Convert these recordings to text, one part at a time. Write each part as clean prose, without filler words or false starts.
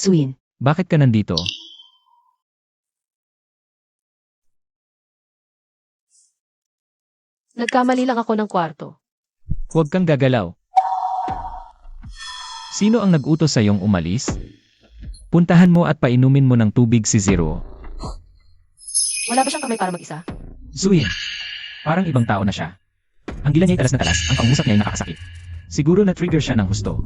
Suyin. Bakit ka nandito? Nagkamali lang ako ng kwarto. Huwag kang gagalaw. Sino ang nag-utos sa iyong umalis? Puntahan mo at painumin mo ng tubig si Zero. Wala ba siyang kamay para mag-isa? Suyin. Parang ibang tao na siya. Ang gila niya ay talas na talas, ang pangusap niya ay nakakasakit. Siguro na-trigger siya ng husto.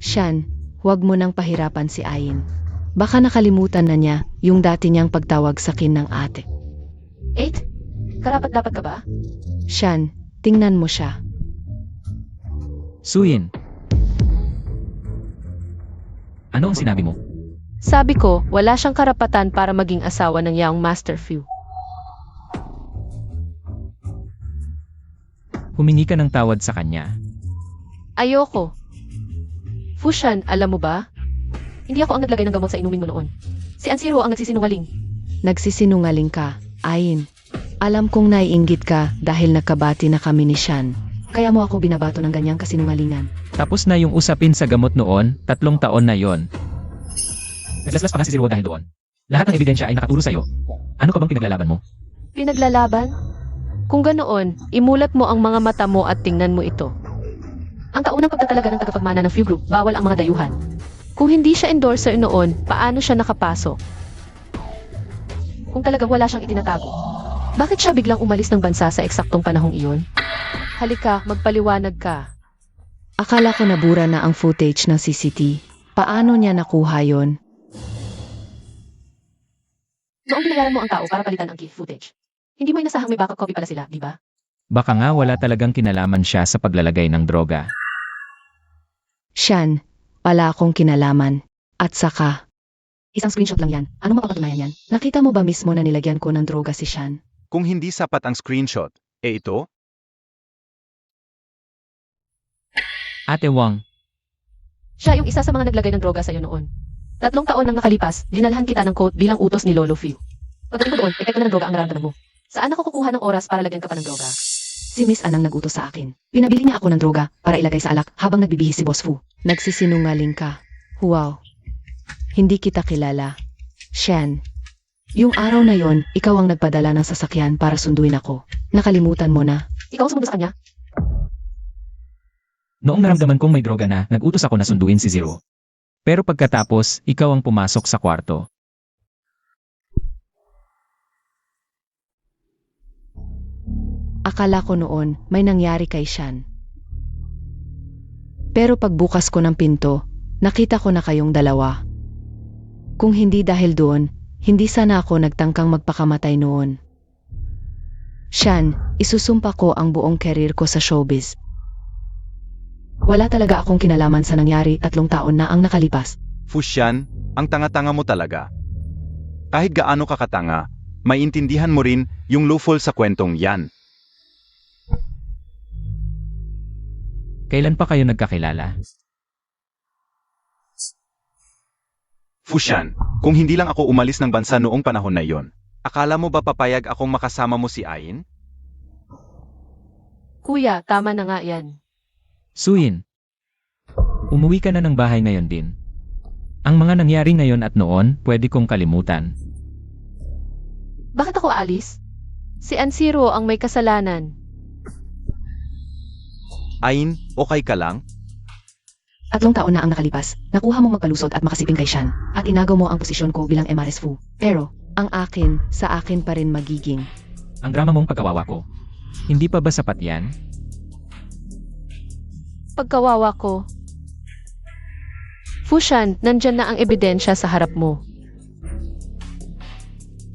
Shan, huwag mo nang pahirapan si Ayin. Baka nakalimutan na niya yung dati niyang pagtawag sa akin ng ate. 8? Karapat-dapat ka ba? Shan, tingnan mo siya. Suyin. Ano ang sinabi mo? Sabi ko, wala siyang karapatan para maging asawa ng Young Master Fu. Humingi ka ng tawad sa kanya. Ayoko. Fushan, alam mo ba? Hindi ako ang naglagay ng gamot sa inumin mo noon. Si Anshiro ang nagsisinungaling. Nagsisinungaling ka, Ayin. Alam kong naiinggit ka dahil nagkabati na kami ni Shan. Kaya mo ako binabato ng ganyang kasinungalingan. Tapos na yung usapin sa gamot noon, 3 taon na yon. Naglaslas pa nga si Zero dahil doon. Lahat ng ebidensya ay nakaturo sa'yo. Ano ka bang pinaglalaban mo? Pinaglalaban? Kung ganoon, imulat mo ang mga mata mo at tingnan mo ito. Ang kaunang pagtatalaga ng tagapagmana ng Fu Group, bawal ang mga dayuhan. Kung hindi siya endorser noon, paano siya nakapasok? Kung talagang wala siyang itinatago, bakit siya biglang umalis ng bansa sa eksaktong panahong iyon? Halika, magpaliwanag ka. Akala ko nabura na ang footage ng CCTV. Paano niya nakuha yon? Noong binayaran mo ang tao para palitan ang key footage, hindi mo inasahang may backup copy pala sila, di ba? Baka nga wala talagang kinalaman siya sa paglalagay ng droga. Shan, pala akong kinalaman. At saka, Isang screenshot lang yan. Anong mapapatunayan yan? nakita mo ba mismo na nilagyan ko ng droga si Shan? Kung hindi sapat ang screenshot, ito? Ate Wang, Siya yung isa sa mga naglagay ng droga sa'yo noon. 3 taon nang nakalipas, dinalhan kita ng quote bilang utos ni Lolo Fu. Pagdating ko doon, epekto na ng droga ang nararamdaman mo. Saan ako kukuha ng oras para lagyan ka pa ng droga? Si Miss Anang nag-utos sa akin. Pinabili niya ako ng droga para ilagay sa alak habang nagbibihis si Boss Fu. Nagsisinungaling ka. Wow. Hindi kita kilala. Shan. Yung araw na yon, ikaw ang nagpadala ng sasakyan para sunduin ako. Nakalimutan mo na. Ikaw ang sumundo sa kanya? noong naramdaman kong may droga na, nag-utos ako na sunduin si Zero. Pero pagkatapos, ikaw ang pumasok sa kwarto. Akala ko noon may nangyari kay Shan. Pero pagbukas ko ng pinto, nakita ko na kayong dalawa. Kung hindi dahil doon, hindi sana ako nagtangkang magpakamatay noon. Shan, isusumpa ko ang buong career ko sa showbiz. Wala talaga akong kinalaman sa nangyari 3 taon na ang nakalipas. Fushan, ang tanga-tanga mo talaga. Kahit gaano ka katanga, maiintindihan mo rin yung loophole sa kwentong yan. Kailan pa kayo nagkakilala? Fushan, kung hindi lang ako umalis ng bansa noong panahon na yon, akala mo ba papayag akong makasama mo si Ayin? Kuya, tama na nga yan. Suyin. Umuwi ka na ng bahay ngayon din. Ang mga nangyari ngayon at noon, pwede kong kalimutan. Bakit ako aalis? Si Anshiro ang may kasalanan. Ayin, okay ka lang? 3 taon na ang nakalipas, nakuha mong magpalusot at makasiping kay Shan, at inagaw mo ang posisyon ko bilang MRS Fu. Pero, ang akin, sa akin pa rin magiging. Ang drama mong pagkawawa ko. Hindi pa ba sapat yan? Pagkawawa ko. Fushan, nandyan na ang ebidensya sa harap mo.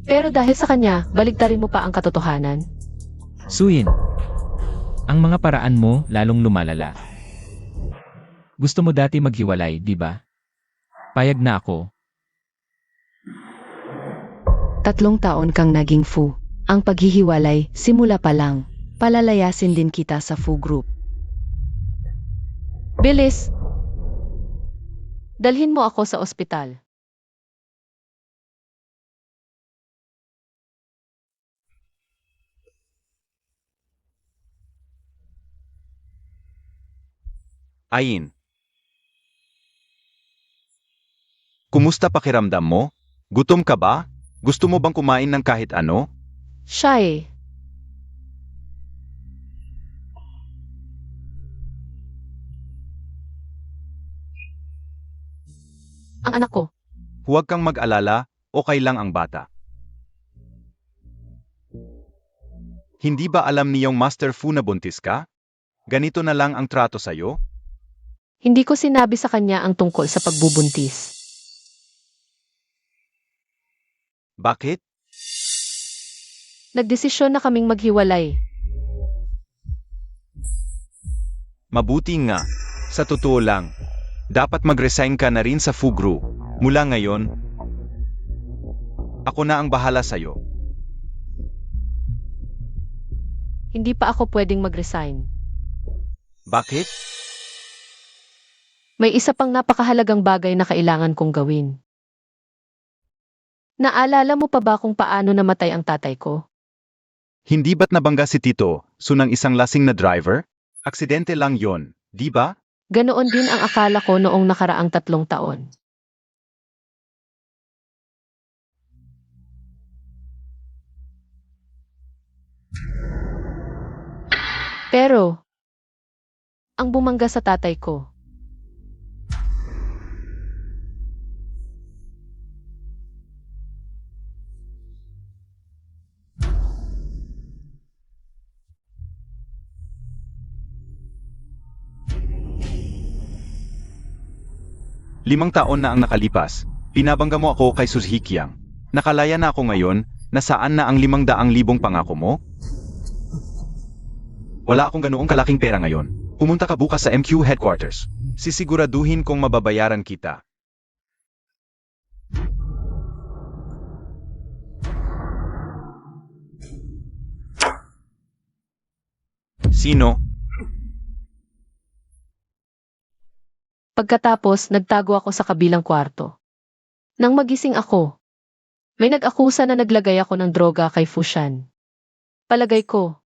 Pero dahil sa kanya, baligtarin mo pa ang katotohanan. Suyin. Ang mga paraan mo, lalong lumalala. Gusto mo dati maghiwalay, di ba? Payag na ako. 3 taon kang naging Fu. Ang paghihiwalay, simula pa lang. Palalayasin din kita sa Fu Group. Bilis! Dalhin mo ako sa ospital. Ayin. Kumusta pakiramdam mo? Gutom ka ba? Gusto mo bang kumain ng kahit ano? Siya eh. Ang anak ko. Huwag kang mag-alala, okay lang ang bata. Hindi ba alam niyong Master Fu na buntis ka? Ganito na lang ang trato sa'yo? Hindi ko sinabi sa kanya ang tungkol sa pagbubuntis. Bakit? Nagdesisyon na kaming maghiwalay. Mabuti nga. Sa totoo lang, dapat mag-resign ka na rin sa Fu Group. Mula ngayon, ako na ang bahala sa'yo. Hindi pa ako pwedeng mag-resign. Bakit? May isa pang napakahalagang bagay na kailangan kong gawin. Naalala mo pa ba kung paano namatay ang tatay ko? Hindi ba't nabangga si Tito, sunang isang lasing na driver? Aksidente lang yon, di ba? Ganoon din ang akala ko noong nakaraang 3 taon. Pero, ang bumangga sa tatay ko, Limang taon na ang nakalipas. Pinabangga mo ako kay Suzuki-yang. Nakalaya na ako ngayon, nasaan na ang 500,000 pangako mo? Wala akong ganoong kalaking pera ngayon. Pumunta ka bukas sa MQ headquarters. Sisiguraduhin kong mababayaran kita. Sino? pagkatapos nagtago ako sa kabilang kwarto. Nang magising ako, may nag-akusa na naglagay ako ng droga kay Fushan. Palagay ko,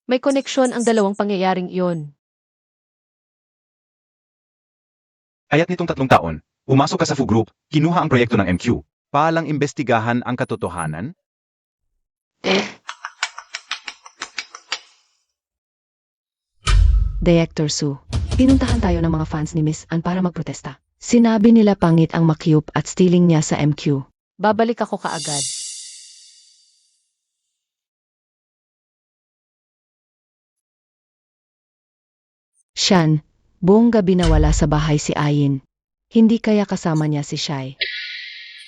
may koneksyon ang dalawang pangyayaring iyon. Kaya't nitong 3 taon, pumasok ka sa Fu Group, kinuha ang proyekto ng MQ. Paalang imbestigahan ang katotohanan? Director Su, pinuntahan tayo ng mga fans ni Miss An para magprotesta. Sinabi nila pangit ang makyup at stealing niya sa MQ. Babalik ako kaagad. Shan, buong gabi nawala sa bahay si Ayin. Hindi kaya kasama niya si Shai.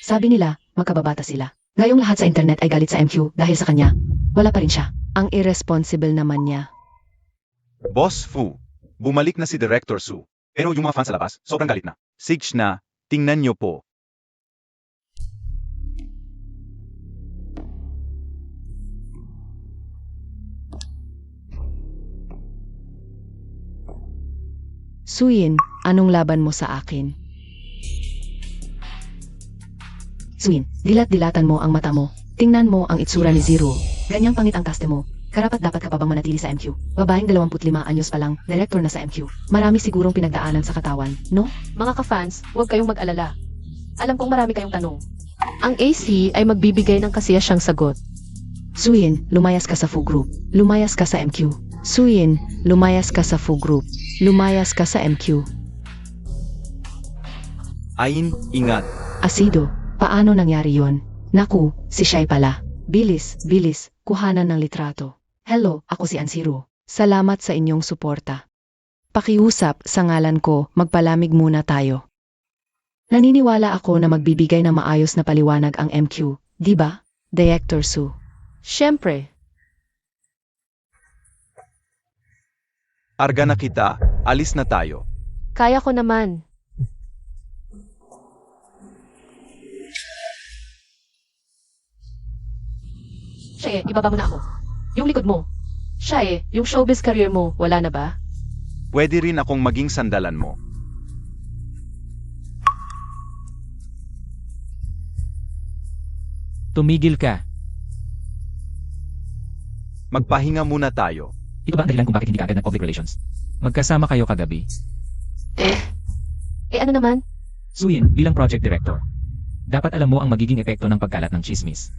Sabi nila, magkababata sila. Ngayong lahat sa internet ay galit sa MQ dahil sa kanya. Wala pa rin siya. Ang irresponsible naman niya. Boss Fu, bumalik na si Director Su. Pero yung mga fans sa labas, sobrang galit na. Sige na, tingnan niyo po. Suyin, anong laban mo sa akin? Suyin, dilat-dilatan mo ang mata mo. Tingnan mo ang itsura ni Zero. Ganyang pangit ang taste mo. Karapat dapat ka pa bang manatili sa MQ? Babaeng 25 anyos pa lang, director na sa MQ. Marami sigurong pinagdaanan sa katawan, no? Mga ka-fans, huwag kayong mag-alala. Alam kong marami kayong tanong. Ang AC ay magbibigay ng kasiyasyang sagot. Suyin, lumayas ka sa Fu Group. Lumayas ka sa MQ. Suyin, lumayas ka sa Fu Group. Lumayas ka sa MQ. Ayin, ingat. Asido, paano nangyari yon? Naku, si Shai pala. Bilis, bilis, kuhanan ng litrato. Hello, ako si Ansiro. Salamat sa inyong suporta. Pakiusap, sa ngalan ko, magpalamig muna tayo. Naniniwala ako na magbibigay ng maayos na paliwanag ang MQ, di ba, Director Su? Siyempre, Arga na kita, alis na tayo. kaya ko naman. Siya ibaba mo na ako. Yung likod mo. Siya yung showbiz career mo, wala na ba? Pwede rin akong maging sandalan mo. Tumigil ka. Magpahinga muna tayo. Ito ba ang dahilan kung bakit hindi ka agad ng public relations? Magkasama kayo kagabi. Ano naman? Suyin, bilang project director. Dapat alam mo ang magiging epekto ng pagkalat ng chismis.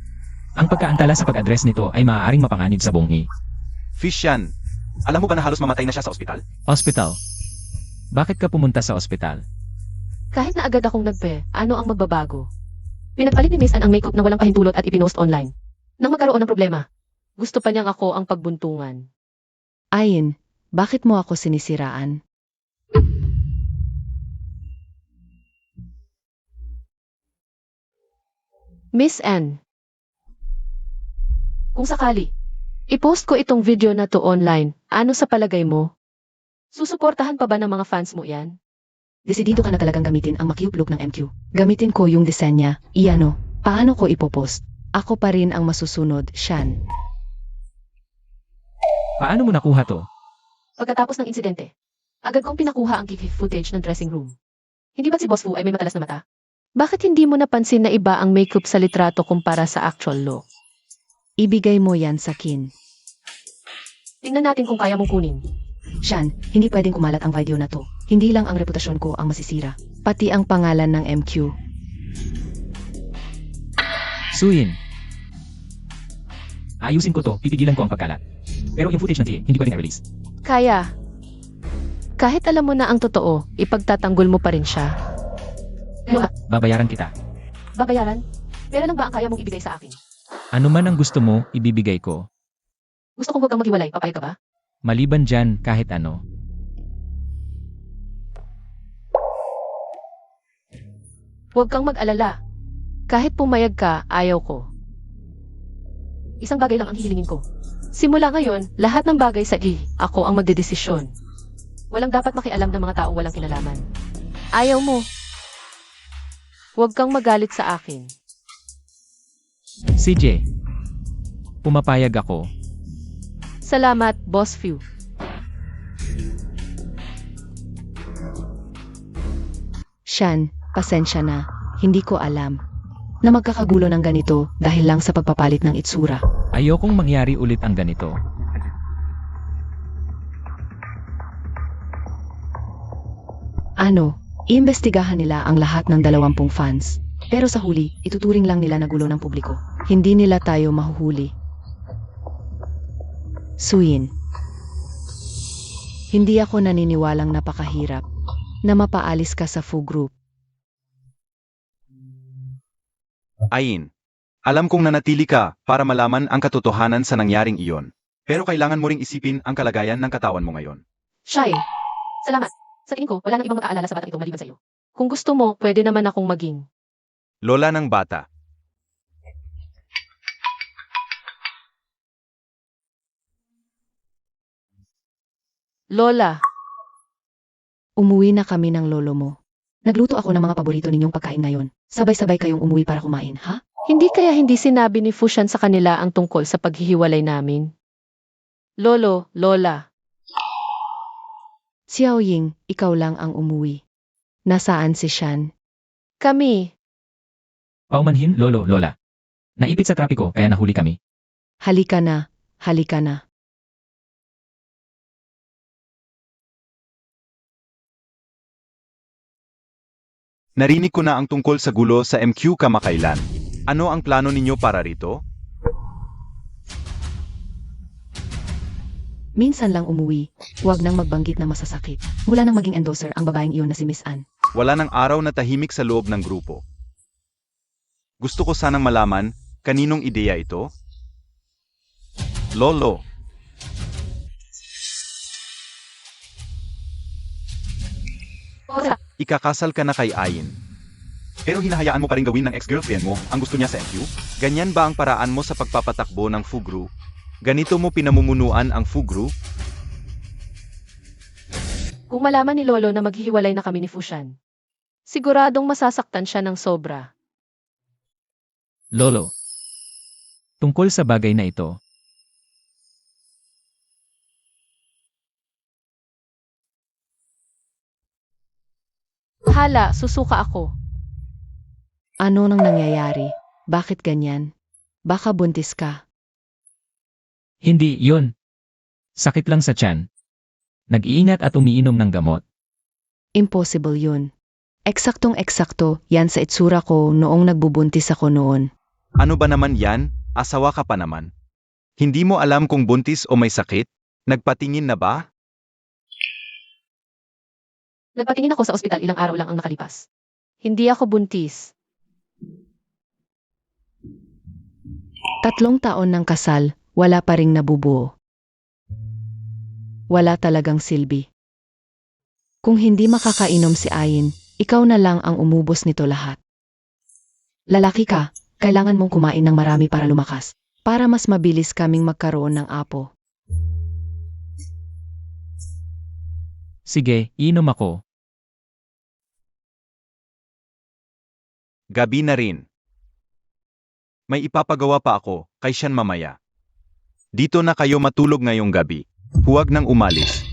Ang pagkaantala sa pag-address nito ay maaaring mapanganib sa buong Fish yan. Alam mo ba na halos mamatay na siya sa ospital? hospital. Bakit ka pumunta sa ospital? Kahit na agad akong nagpe, ano ang magbabago? Pinagpalit ni Miss Ann ang makeup na walang pahintulot at ipinost online. Nang magkaroon ng problema, gusto pa niyang ako ang pagbuntungan. Ayin, bakit mo ako sinisiraan? Miss Ann, kung sakali, i-post ko itong video na to online, ano sa palagay mo? Susuportahan pa ba ng mga fans mo yan? Desidido ka na talagang gamitin ang makiup look ng MQ. Gamitin ko yung disenya, iyano, paano ko ipopost? Ako pa rin ang masusunod, Shan. Paano mo nakuha to? Pagkatapos ng insidente, agad kong pinakuha ang key footage ng dressing room. Hindi ba si Boss Fu ay may matalas na mata? Bakit hindi mo napansin na iba ang makeup sa litrato kumpara sa actual look? Ibigay mo yan sa Kin. Tingnan natin kung kaya mong kunin. Shan, hindi pwedeng kumalat ang video na to. Hindi lang ang reputasyon ko ang masisira, pati ang pangalan ng MQ. Suyin. Ayusin ko to, pipigilan ko ang pagkalat. Pero yung footage na hindi pwedeng i-release. Kaya. Kahit alam mo na ang totoo, ipagtatanggol mo pa rin siya. Babayaran kita. Babayaran? Pero lang ba ang kaya mong ibigay sa akin? Ano man ang gusto mo, ibibigay ko. Gusto kong huwag kang maghiwalay, papayag ka ba? Maliban dyan, kahit ano. Huwag kang mag-alala. Kahit pumayag ka, ayaw ko. Isang bagay lang ang hihilingin ko. Simula ngayon, lahat ng bagay sa ako ang magdedesisyon. Walang dapat makialam ng mga taong walang kinalaman. Ayaw mo. Huwag kang magalit sa akin. CJ. Pumapayag ako. Salamat, Boss Fu. Shan, pasensya na. Hindi ko alam na magkakagulo ng ganito dahil lang sa pagpapalit ng itsura. Ayokong mangyari ulit ang ganito. Ano, iimbestigahan nila ang lahat ng 20 fans. Pero sa huli, ituturing lang nila na gulo ng publiko. Hindi nila tayo mahuhuli. Suyin. Hindi ako naniniwalang napakahirap na mapaalis ka sa Fu Group. Ayin. Alam kong nanatili ka para malaman ang katotohanan sa nangyaring iyon. Pero kailangan mo ring isipin ang kalagayan ng katawan mo ngayon. Shy. Salamat. Sa tingin ko, wala nang ibang mag-aalala sa batang ito maliban sa iyo. Kung gusto mo, pwede naman akong maging. Lola ng bata. Lola. Umuwi na kami ng lolo mo. Nagluto ako ng mga paborito ninyong pagkain ngayon. Sabay-sabay kayong umuwi para kumain, ha? Hindi kaya hindi sinabi ni Fushan sa kanila ang tungkol sa paghihiwalay namin? Lolo, Lola. Xiao Ying, ikaw lang ang umuwi. Nasaan si Shan? Kami. Paumanhin, lolo, lola. Naipit sa trapiko, kaya nahuli kami. Halika na, halika na. Narinig ko na ang tungkol sa gulo sa MQ kamakailan. Ano ang plano ninyo para rito? Minsan lang umuwi. Huwag nang magbanggit na masasakit. Mula nang maging endorser ang babaeng iyon na si Miss Ann. Wala ng araw na tahimik sa loob ng grupo. Gusto ko sanang malaman, kaninong ideya ito? Lolo. Ora. Ikakasal ka na kay Ayin. Pero hinahayaan mo pa rin gawin ng ex-girlfriend mo ang gusto niya sa MQ? Ganyan ba ang paraan mo sa pagpapatakbo ng Fugru? Ganito mo pinamumunuan ang Fugru? Kung malaman ni Lolo na maghihiwalay na kami ni Fushan, siguradong masasaktan siya ng sobra. Lolo. Tungkol sa bagay na ito, Hala, susuka ako. Ano nang nangyayari? Bakit ganyan? Baka buntis ka. hindi yun. Sakit lang sa tiyan. Nag-iingat at umiinom ng gamot. Impossible yun. Eksaktong-eksakto, yan sa itsura ko noong nagbubuntis ako noon. Ano ba naman yan? Asawa ka pa naman. Hindi mo alam kung buntis o may sakit? Nagpatingin na ba? Nagpatingin ako sa ospital ilang araw lang ang nakalipas. Hindi ako buntis. 3 taon ng kasal, wala pa ring nabubuo. Wala talagang silbi. Kung hindi makakainom si Ayin, ikaw na lang ang umubos nito lahat. Lalaki ka, kailangan mong kumain ng marami para lumakas, para mas mabilis kaming magkaroon ng apo. Sige, inom ako. Gabi na rin. May ipapagawa pa ako, kay Sean mamaya. Dito na kayo matulog ngayong gabi. Huwag nang umalis.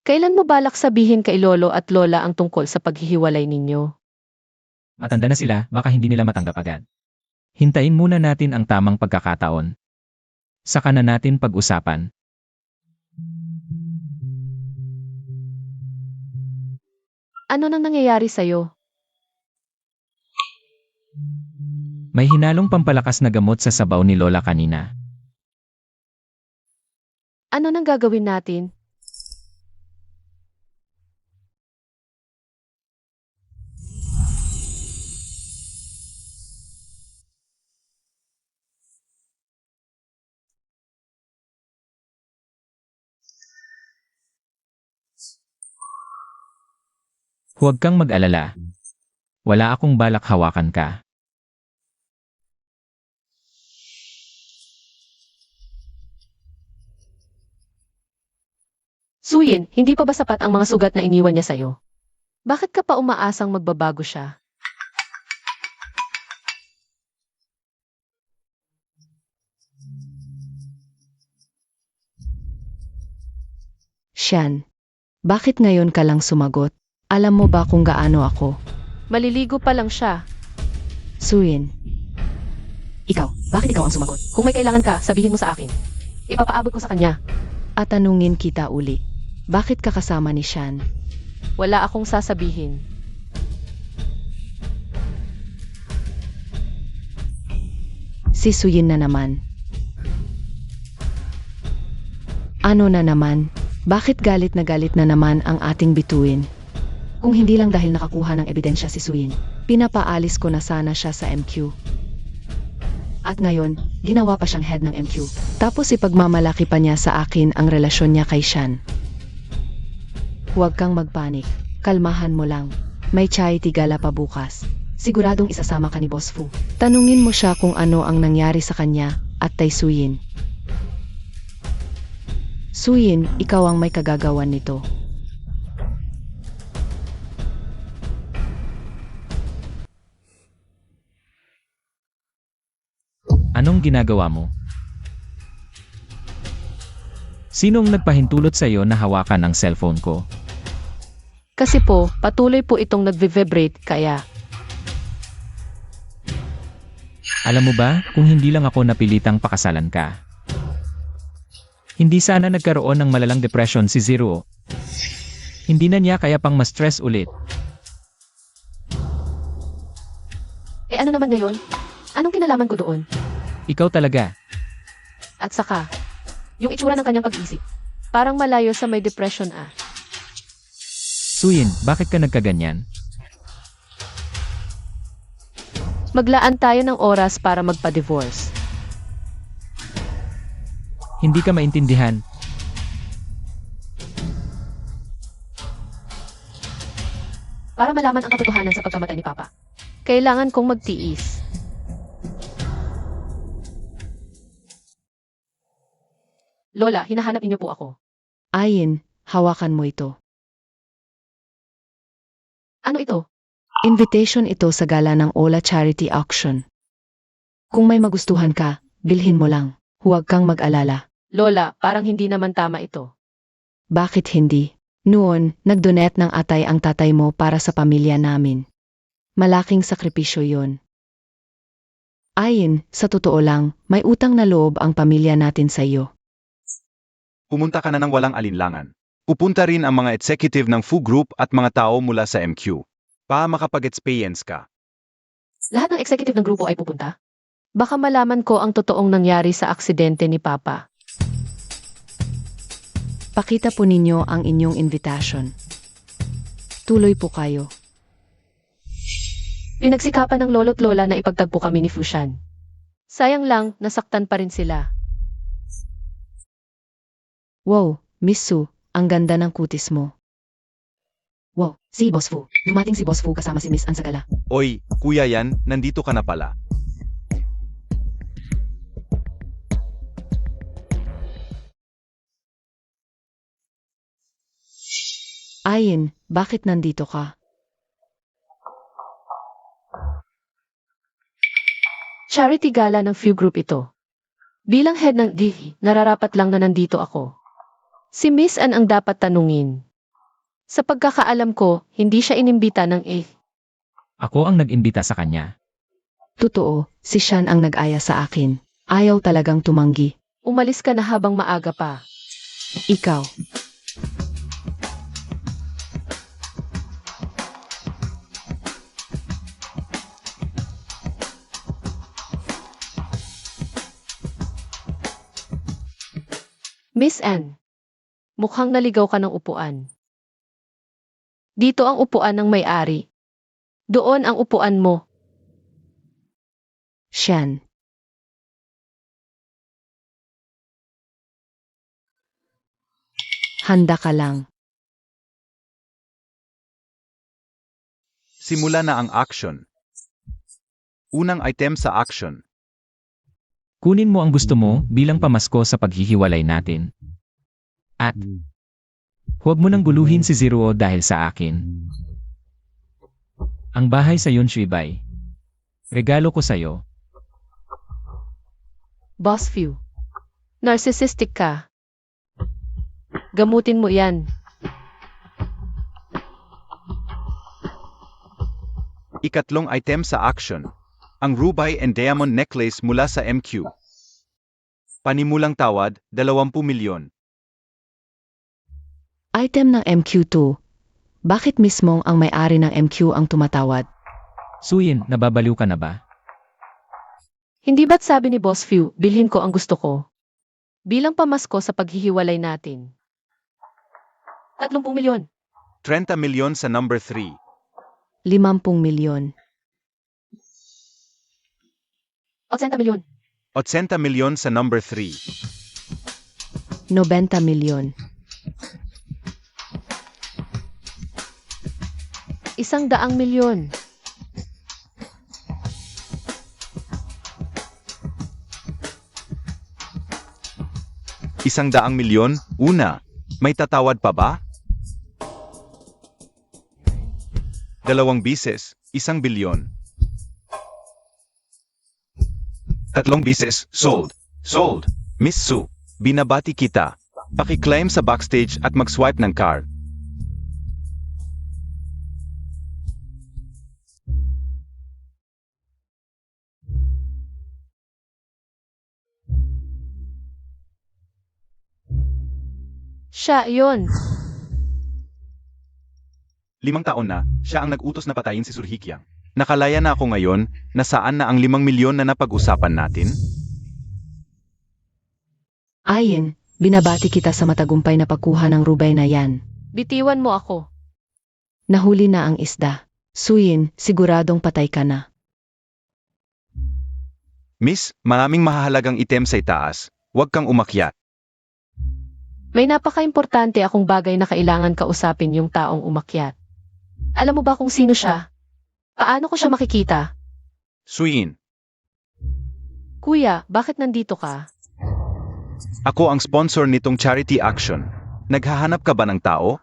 Kailan mo balak sabihin kay Lolo at Lola ang tungkol sa paghihiwalay ninyo? Matanda na sila, baka hindi nila matanggap agad. Hintayin muna natin ang tamang pagkakataon. Saka na natin pag-usapan. Ano nang nangyayari sa'yo? May hinalong pampalakas na gamot sa sabaw ni Lola kanina. Ano nang gagawin natin? Huwag kang mag-alala. Wala akong balak hawakan ka. Suyin, hindi pa ba sapat ang mga sugat na iniwan niya sa'yo? Bakit ka pa umaasang magbabago siya? Sean, bakit ngayon ka lang sumagot? Alam mo ba kung gaano ako? Maliligo pa lang siya. Suyin, Ikaw, bakit ikaw ang sumagot? Kung may kailangan ka, sabihin mo sa akin. Ipapaabot ko sa kanya. at tanungin kita uli. Bakit ka kasama ni Sean? Wala akong sasabihin. Si Suyin na naman. Ano na naman? Bakit galit na naman ang ating bituin? Kung hindi lang dahil nakakuha ng ebidensya si Suyin, pinapaalis ko na sana siya sa MQ. At ngayon, ginawa pa siyang head ng MQ. Tapos ipagmamalaki pa niya sa akin ang relasyon niya kay Sean. Huwag kang magpanik. Kalmahan mo lang. May charity gala pa bukas. Siguradong isasama ka ni Boss Fu. Tanungin mo siya kung ano ang nangyari sa kanya at kay Suyin. Suyin, ikaw ang may kagagawan nito. Anong ginagawa mo? Sinong nagpahintulot sa'yo na hawakan ang cellphone ko? Kasi po, patuloy po itong nagvi-vibrate kaya. Alam mo ba, kung hindi lang ako napilitang pakasalan ka, hindi sana nagkaroon ng malalang depression si Zero. Hindi na niya kaya pang ma-stress ulit. Eh ano naman ngayon? Anong kinalaman ko doon? Ikaw talaga. At saka, yung itsura ng kanyang pag-isip. Parang malayo sa may depression ah. Suyin, bakit ka nagkaganyan? Maglaan tayo ng oras para magpa-divorce. Hindi ka maintindihan. Para malaman ang katotohanan sa pagkamatay ni Papa. Kailangan kong magtiis. Lola, hinahanap niyo po ako. Ayin, hawakan mo ito. Ano ito? Invitation ito sa gala ng Ola Charity Auction. Kung may magustuhan ka, bilhin mo lang. Huwag kang mag-alala. Lola, parang hindi naman tama ito. Bakit hindi? Noon, nag-donate ng atay ang tatay mo para sa pamilya namin. Malaking sakripisyo yon. Ayin, sa totoo lang, may utang na loob ang pamilya natin sa iyo. Pumunta ka na ng walang alinlangan. Pupunta rin ang mga executive ng Fu Group at mga tao mula sa MQ. Makapag-experience ka. Lahat ng executive ng grupo ay pupunta? Baka malaman ko ang totoong nangyari sa aksidente ni Papa. Pakita po ninyo ang inyong invitation. Tuloy po kayo. Pinagsikapan ng lolo't lola na ipagtagpo kami ni Fushan. Sayang lang, nasaktan pa rin sila. Wow, Miss Su, ang ganda ng kutis mo. Wow, si Boss Fu. Dumating si Boss Fu kasama si Miss An sa gala. Oy, kuya yan, nandito ka na pala. Ayin, bakit nandito ka? Charity gala ng Few Group ito. Bilang head ng DV, nararapat lang na nandito ako. Si Miss An ang dapat tanungin. Sa pagkakaalam ko, hindi siya inimbita ng A. Ako ang nag-imbita sa kanya. Totoo, si Shan ang nag-aya sa akin. Ayaw talagang tumanggi. Umalis ka na habang maaga pa. Ikaw. Miss Anne, mukhang naligaw ka ng upuan. Dito ang upuan ng may-ari. Doon ang upuan mo. Shan. Handa ka lang. Simula na ang action. Unang item sa action. Kunin mo ang gusto mo bilang pamasko sa paghihiwalay natin. At huwag mo nang guluhin si Zero dahil sa akin. Ang bahay sa Yunshuibay. Regalo ko sa'yo. Boss Few. Narcissistic ka. Gamutin mo yan. Ikatlong item sa action. Ang Ruby and Diamond Necklace mula sa MQ. Panimulang tawad, 20 milyon. Item ng MQ2. Bakit mismong ang may-ari ng MQ ang tumatawad? Suyin, nababaliw ka na ba? Hindi ba't sabi ni Boss Few, bilhin ko ang gusto ko? Bilang pamasko sa paghihiwalay natin. 30 milyon. 30 milyon sa number 3. 50 milyon. 80 milyon. 80 milyon sa number 3. 90 milyon. 100 milyon. Isang daang milyon? Una, may tatawad pa ba? 2 bises, 1 bilyon. 3 bises, sold. Sold. Miss Su, binabati kita. Paki-claim sa backstage at mag-swipe ng card. Siya, yon. 5 taon na, siya ang nag-utos na patayin si Surhikyang. Nakalaya na ako ngayon, nasaan na ang 5 milyon na napag-usapan natin? Ayin, binabati kita sa matagumpay na pagkuha ng rubay na yan. Bitiwan mo ako. Nahuli na ang isda. Suyin, siguradong patay ka na. Miss, maraming mahahalagang item sa itaas. Huwag kang umakyat. May napaka-importante akong bagay na kailangan kausapin yung taong umakyat. Alam mo ba kung sino siya? Paano ko siya makikita? Suyin, Kuya, bakit nandito ka? ako ang sponsor nitong charity action. Naghahanap ka ba ng tao?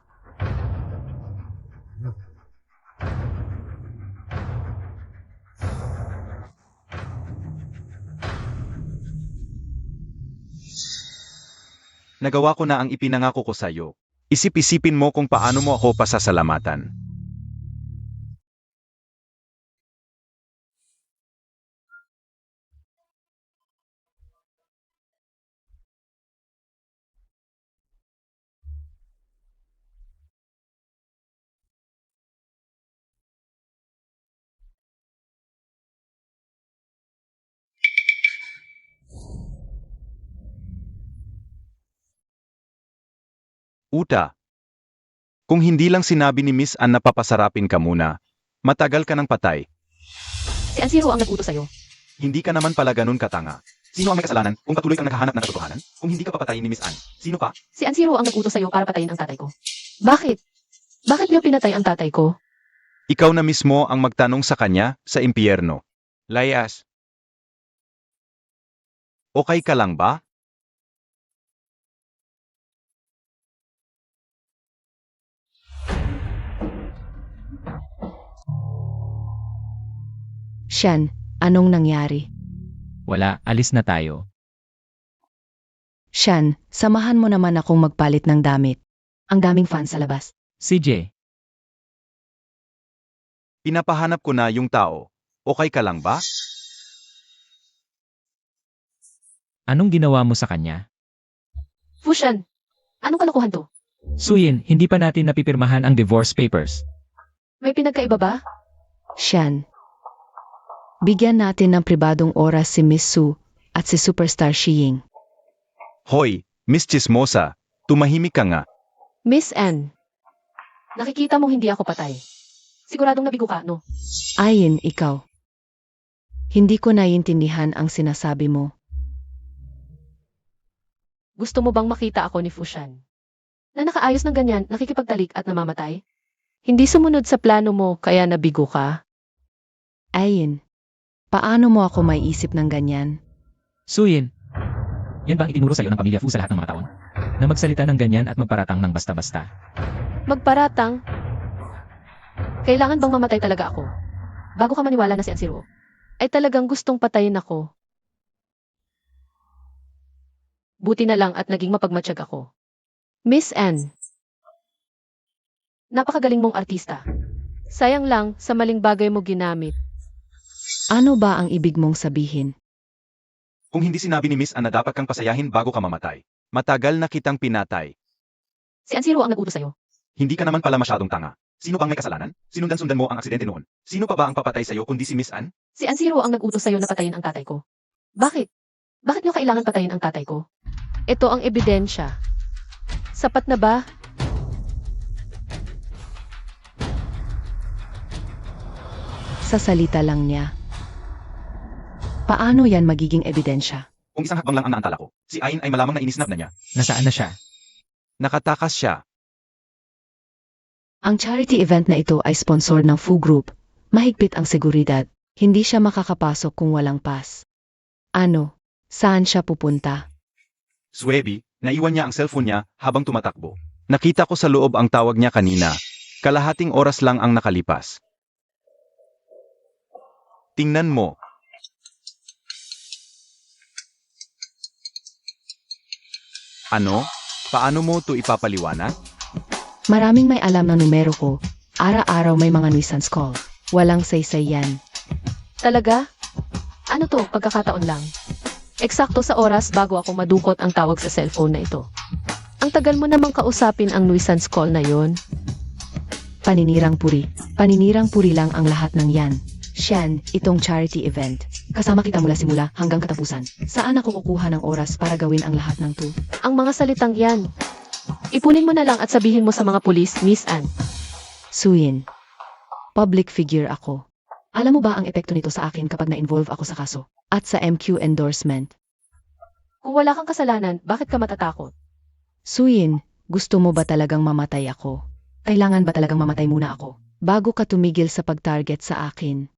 Nagawa ko na ang ipinangako ko sa'yo. Isip-isipin mo kung paano mo ako pasasalamatan. Uta. Kung hindi lang sinabi ni Miss Ann na papasarapin ka muna, matagal ka ng patay. Si Anziro ang nag-utos sa'yo. Hindi ka naman pala ganun katanga. Sino ang may kasalanan kung patuloy kang naghahanap ng katotohanan? Kung hindi ka papatayin ni Miss Ann, sino pa? Si Anziro ang nag-utos sa'yo para patayin ang tatay ko. Bakit? Bakit niyo pinatay ang tatay ko? Ikaw na mismo ang magtanong sa kanya sa impyerno. Layas. Okay ka lang ba? Sian, anong nangyari? Wala, alis na tayo. Sian, samahan mo naman akong magpalit ng damit. Ang daming fans sa labas. CJ, Pinapahanap ko na yung tao. Okay ka lang ba? anong ginawa mo sa kanya? Fushan, anong kalokohan to? Suyin, hindi pa natin napipirmahan ang divorce papers. May pinagkaiba ba? Sian. Bigyan natin ng pribadong oras si Miss Su at si Superstar Shiying. Hoy, Miss Chismosa, tumahimik ka nga. Miss Anne, nakikita mo hindi ako patay. Siguradong nabigo ka, no? Ayin, ikaw. Hindi ko naiintindihan ang sinasabi mo. Gusto mo bang makita ako ni Fushan? Na nakaayos ng ganyan, nakikipagtalik at namamatay? Hindi sumunod sa plano mo, kaya nabigo ka? Ayin, paano mo ako may isip ng ganyan? Suyin, yan ba ang itinuro sa'yo ng pamilya Fu sa lahat ng mga taon? Na magsalita ng ganyan at magparatang ng basta-basta. Magparatang? Kailangan bang mamatay talaga ako? Bago ka maniwala na si Anziro, ay talagang gustong patayin ako. Buti na lang at naging mapagmatsyag ako. Miss Anne, napakagaling mong artista. Sayang lang, sa maling bagay mo ginamit. Ano ba ang ibig mong sabihin? Kung hindi sinabi ni Miss Ann na dapat kang pasayahin bago ka mamatay, matagal na kitang pinatay. Si Anziro ang nag-utos sa'yo. Hindi ka naman pala masyadong tanga. Sino bang may kasalanan? Sinundan-sundan mo ang aksidente noon. Sino pa ba ang papatay sa'yo kundi si Miss Ann? Si Anziro ang nag-utos sa'yo na patayin ang tatay ko. Bakit? Bakit niyo kailangan patayin ang tatay ko? Ito ang ebidensya. Sapat na ba? Sa salita lang niya. Paano yan magiging ebidensya? Kung isang hakbang lang ang naantala ko, si Ayn ay malamang na inisnap na niya. Nasaan na siya? Nakatakas siya. Ang charity event na ito ay sponsor ng Fu Group. Mahigpit ang seguridad. Hindi siya makakapasok kung walang pass. Ano? Saan siya pupunta? Swebi, naiwan niya ang cellphone niya habang tumatakbo. Nakita ko sa loob ang tawag niya kanina. Kalahating oras lang ang nakalipas. Tingnan mo. Ano? Paano mo to ipapaliwanag? Maraming may alam ng numero ko. Araw-araw may mga nuisance call. Walang saysay yan. Talaga? Ano to, pagkakataon lang? Eksakto sa oras bago ako madukot ang tawag sa cellphone na ito. Ang tagal mo namang kausapin ang nuisance call na yon. Paninirang puri. Paninirang puri lang ang lahat ng yan. Sian, itong charity event. Kasama kita mula simula hanggang katapusan. Saan ako kukuha ng oras para gawin ang lahat ng to? Ang mga salitang yan. Ipunin mo na lang at sabihin mo sa mga pulis, Miss Anne. Suyin. Public figure ako. Alam mo ba ang epekto nito sa akin kapag na-involve ako sa kaso? At sa MQ endorsement? Kung wala kang kasalanan, bakit ka matatakot? Suyin, gusto mo ba talagang mamatay ako? Kailangan ba talagang mamatay muna ako? Bago ka tumigil sa pag-target sa akin.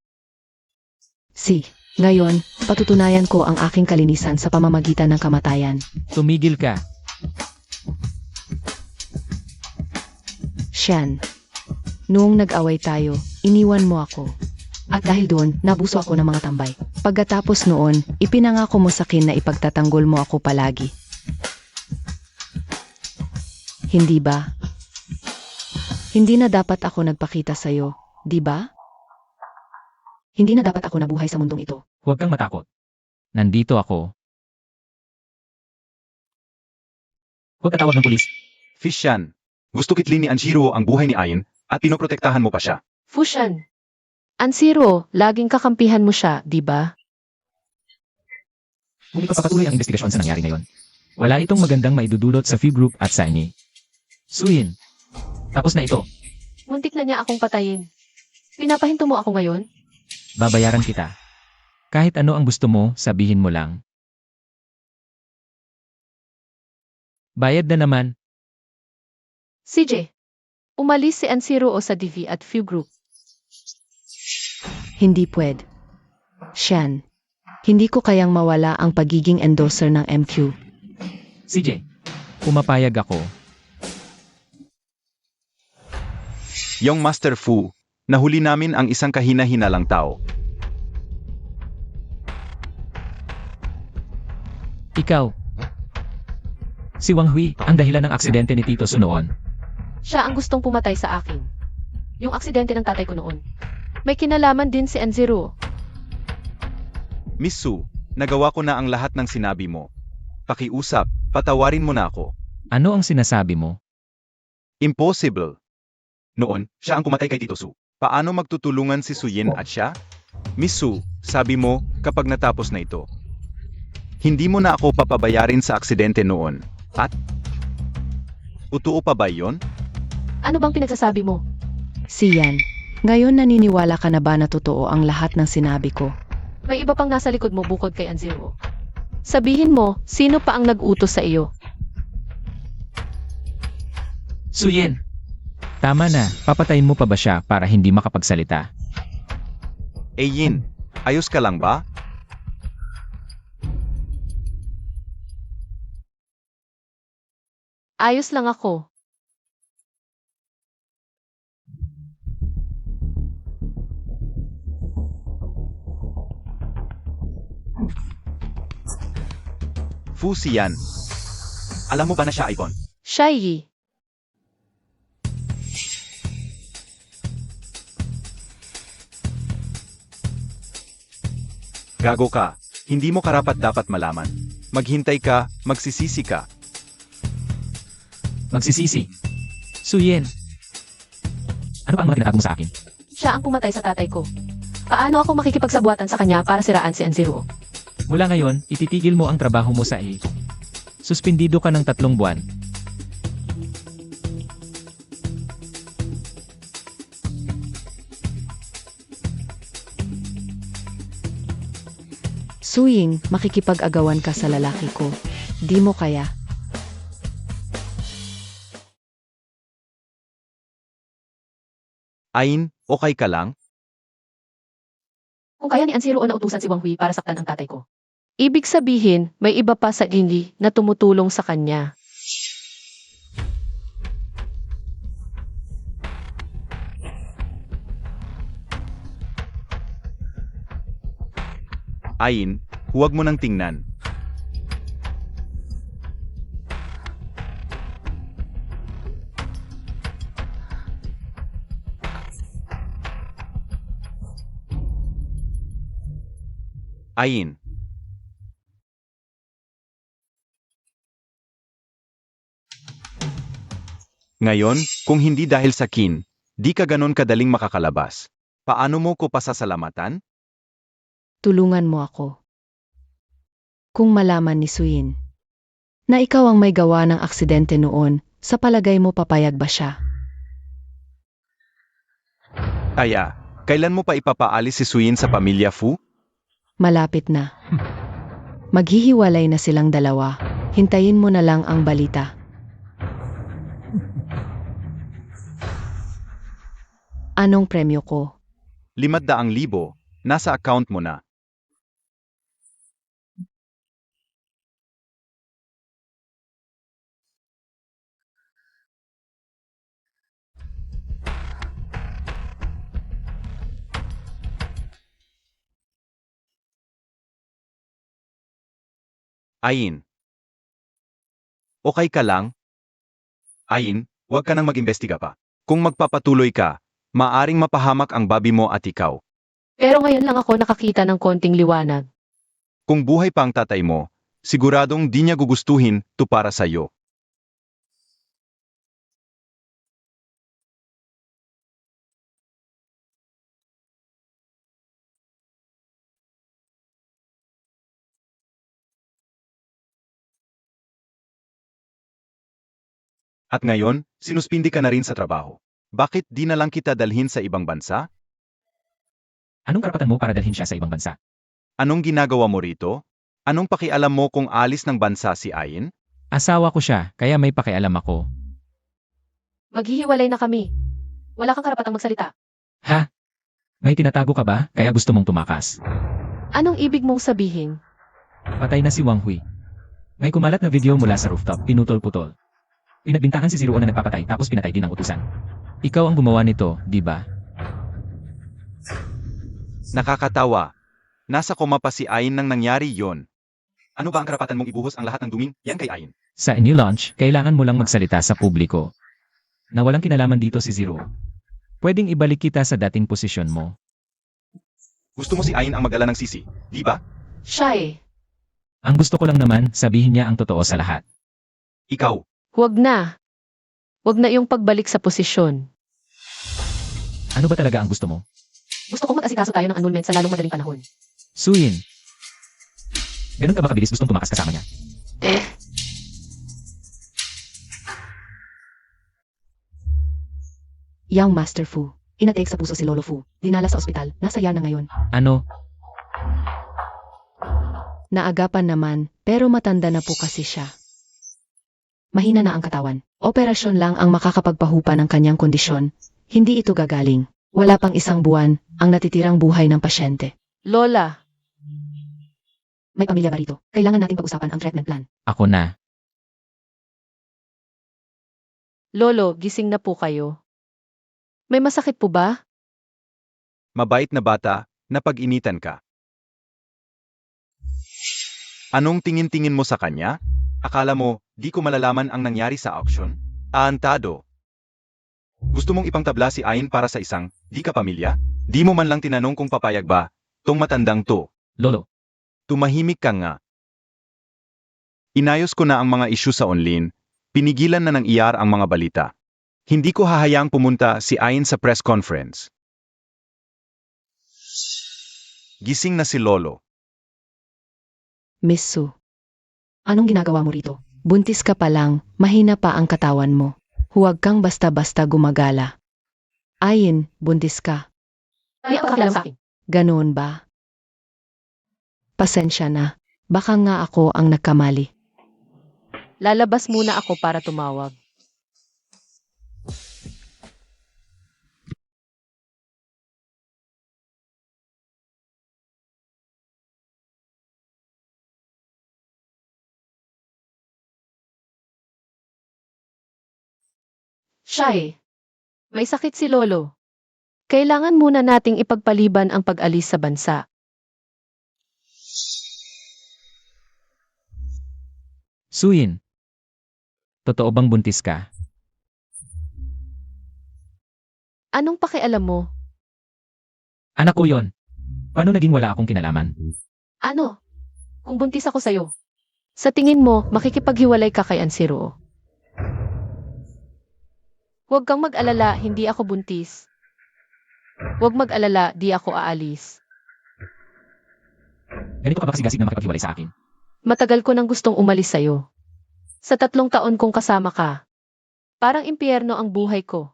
Ngayon, patutunayan ko ang aking kalinisan sa pamamagitan ng kamatayan. Tumigil ka. Sian. Noong nag-away tayo, iniwan mo ako. At dahil doon, nabuso ako ng mga tambay. Pagkatapos noon, ipinangako mo sa akin na ipagtatanggol mo ako palagi. Hindi ba? Hindi na dapat ako nagpakita sa'yo, di ba? Hindi na dapat ako nabuhay sa mundong ito. Huwag kang matakot. Nandito ako. Huwag katawag ng pulis. Fishan, gusto kitlin ni Anjiro ang buhay ni Ayn at pinoprotektahan mo pa siya. Fushan. Anziro, laging kakampihan mo siya, di ba? Kung ipapatuloy ang investigasyon sa nangyari ngayon, wala itong magandang maidudulot sa Fu Group at sa ini. Suyin. Tapos na ito. Muntik na niya akong patayin. Pinapahinto mo ako ngayon? Babayaran kita. Kahit ano ang gusto mo, sabihin mo lang. Bayad na naman. CJ, umalis si Ansiro o sa DV at Few Group. Hindi pwede. Shan, hindi ko kayang mawala ang pagiging endorser ng MQ. CJ, pumapayag ako. Yung Master Fu, nahuli namin ang isang kahina-hinalang tao. Ikaw. Si Wang Hui, ang dahilan ng aksidente ni Tito Su noon. Siya ang gustong pumatay sa akin. Yung aksidente ng tatay ko noon. May kinalaman din si Anziro. Miss Su, nagawa ko na ang lahat ng sinabi mo. Pakiusap, patawarin mo na ako. Ano ang sinasabi mo? Impossible. Noon, siya ang kumatay kay Tito Su. Paano magtutulungan si Suyin at siya? Miss Su, sabi mo, kapag natapos na ito. Hindi mo na ako papabayarin sa aksidente noon. At? Totoo pa ba yon? Ano bang pinagsasabi mo? Siyan, ngayon naniniwala ka na ba na totoo ang lahat ng sinabi ko? May iba pang nasa likod mo bukod kay Anziro. Sabihin mo, sino pa ang nag-utos sa iyo? Suyin. Tama na, papatayin mo pa ba siya para hindi makapagsalita? Yin, ayos ka lang ba? Ayos lang ako. Fu Siyan. Alam mo ba na siya icon? Shy. Gago ka. Hindi mo karapat-dapat malaman. Maghintay ka, magsisisi ka. Magsisisi. Suyin. Ano pa ang mga tinatago mo sa akin? Siya ang pumatay sa tatay ko. Paano ako makikipagsabuatan sa kanya para siraan si Anziro? Mula ngayon, ititigil mo ang trabaho mo sa Suspindido ka ng 3 buwan. Suying, makikipag-agawan ka sa lalaki ko. Di mo kaya. Ain, okay ka lang? Kung kaya ni Anziro o nautusan si Wang Hui para saktan ang tatay ko. Ibig sabihin, may iba pa sa Ginli na tumutulong sa kanya. Ain, huwag mo nang tingnan. Ain. Ngayon, kung hindi dahil sa Kin, di ka ganon kadaling makakalabas. Paano mo ko pasasalamatan? Tulungan mo ako. Kung malaman ni Suyin na ikaw ang may gawa ng aksidente noon, sa palagay mo papayag ba siya? Kaya, kailan mo pa ipapaalis si Suyin sa pamilya Fu? Malapit na. Maghihiwalay na silang dalawa. Hintayin mo na lang ang balita. Anong premyo ko? 500,000, nasa account mo na. Ain. Okay ka lang? Ain, huwag ka nang mag-imbestiga pa. Kung magpapatuloy ka, maaring mapahamak ang babi mo at ikaw. Pero ngayon lang ako nakakita ng konting liwanag. Kung buhay pa ang tatay mo, siguradong di niya gugustuhin to para sa'yo. At ngayon, sinuspindi ka na rin sa trabaho. Bakit di na lang kita dalhin sa ibang bansa? Anong karapatan mo para dalhin siya sa ibang bansa? Anong ginagawa mo rito? Anong pakialam mo kung alis ng bansa si Ayin? Asawa ko siya, kaya may pakialam ako. Maghihiwalay na kami. Wala kang karapatang magsalita. Ha? May tinatago ka ba, kaya gusto mong tumakas? Anong ibig mong sabihin? Patay na si Wang Hui. May kumalat na video mula sa rooftop, pinutol-putol. Pinagbintangan si Zero na nagpapatay tapos pinatay din ang utusan. Ikaw ang gumawa nito, di ba? Nakakatawa. Nasa koma pa si Ayin nang nangyari yon. Ano ba ang karapatan mong ibuhos ang lahat ng duming yan kay Ayin? Sa new launch, kailangan mo lang magsalita sa publiko. Na walang kinalaman dito si Zero. Pwedeng ibalik kita sa dating posisyon mo. Gusto mo si Ayin ang mag-ala ng sisi, di ba? Siya eh. Ang gusto ko lang naman, sabihin niya ang totoo sa lahat. Ikaw, Huwag na. Huwag na iyong pagbalik sa posisyon. Ano ba talaga ang gusto mo? Gusto kong mag-asikaso tayo ng annulment sa lalong madaling panahon. Suyin. Ganun ka ba kabilis gustong tumakas kasama niya? Yang Master Fu. Inatek sa puso si Lolo Fu. Dinala sa ospital. Nasa yan na ngayon. Ano? Naagapan naman, pero matanda na po kasi siya. Mahina na ang katawan. Operasyon lang ang makakapagpahupa ng kanyang kondisyon. Hindi ito gagaling. Wala pang isang buwan ang natitirang buhay ng pasyente. Lola, May pamilya ba rito? Kailangan nating pag-usapan ang treatment plan. Ako na. Lolo, gising na po kayo. May masakit po ba? mabait na bata, napag-initan ka. Anong tingin-tingin mo sa kanya? Akala mo, di ko malalaman ang nangyari sa auction? Aantado. Gusto mong ipangtabla si Ayin para sa isang, di ka pamilya? Di mo man lang tinanong kung papayag ba, tong matandang to. Lolo, Tumahimik ka nga. Inayos ko na ang mga issue sa online, pinigilan na ng IR ang mga balita. Hindi ko hahayaang pumunta si Ayin sa press conference. Gising na si Lolo. Miss Su. Anong ginagawa mo rito? Buntis ka pa lang, mahina pa ang katawan mo. Huwag kang basta-basta gumagala. Ayin, buntis ka. Hindi ako kakilala sa akin. Ganoon ba? Pasensya na. Baka nga ako ang nagkamali. Lalabas muna ako para tumawag. Siya eh. May sakit si Lolo. Kailangan muna nating ipagpaliban ang pag-alis sa bansa. Suyin. Totoo bang buntis ka? Anong pakialam mo? Anak ko yon. Paano naging wala akong kinalaman? Ano? Kung buntis ako sa'yo. Sa tingin mo, makikipaghiwalay ka kay Ansiro. Huwag kang mag-alala, hindi ako buntis. Huwag mag-alala, di ako aalis. Ganito ka ba kasigasig na makipaghiwalay sa akin? Matagal ko nang gustong umalis sa'yo. Sa 3 taon kong kasama ka. Parang impyerno ang buhay ko.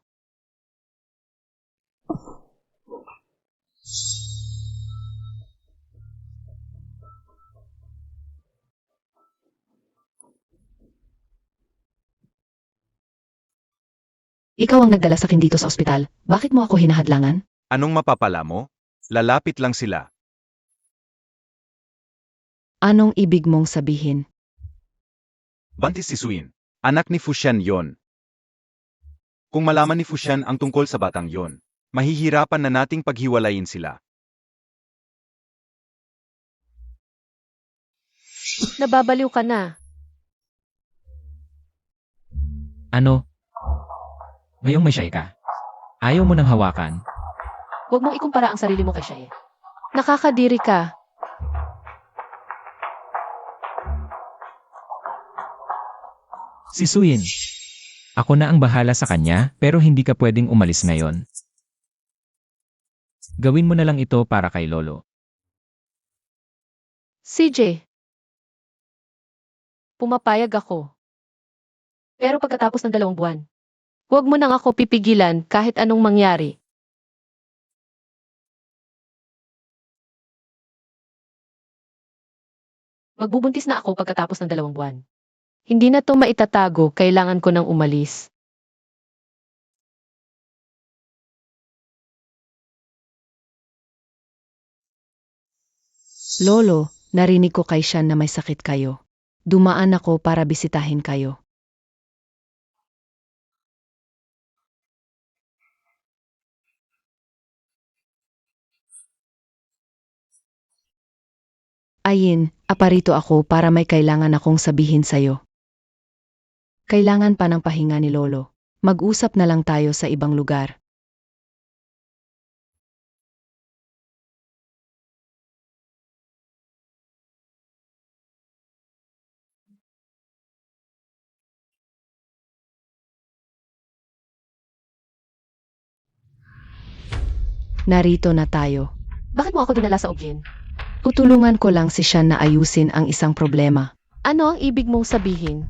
Ikaw ang nagdala sa akin dito sa ospital. Bakit mo ako hinahadlangan? Anong mapapala mo? Lalapit lang sila. Anong ibig mong sabihin? Buntis si Suyin. Anak ni Fushan yon. Kung malaman ni Fushan ang tungkol sa batang yon, mahihirapan na nating paghiwalayin sila. Nababaliw ka na. Ano? Ngayong may siyay ka. Ayaw mo nang hawakan. Huwag mong ikumpara ang sarili mo kay Shaye. Nakakadiri ka. Si Suyin. Ako na ang bahala sa kanya, pero hindi ka pwedeng umalis ngayon. Gawin mo na lang ito para kay Lolo. CJ. Pumapayag ako. Pero pagkatapos ng 2 buwan, huwag mo nang ako pipigilan kahit anong mangyari. Magbubuntis na ako pagkatapos ng 2 buwan. Hindi na to maitatago, kailangan ko nang umalis. Lolo, narinig ko kay Sean na may sakit kayo. Dumaan ako para bisitahin kayo. Ayin, aparito ako para may kailangan akong sabihin sa'yo. Kailangan pa ng pahinga ni Lolo. Mag-usap na lang tayo sa ibang lugar. Narito na tayo. Bakit mo ako dinala sa Objen? Tutulungan ko lang si Sean na ayusin ang isang problema. Ano ang ibig mong sabihin?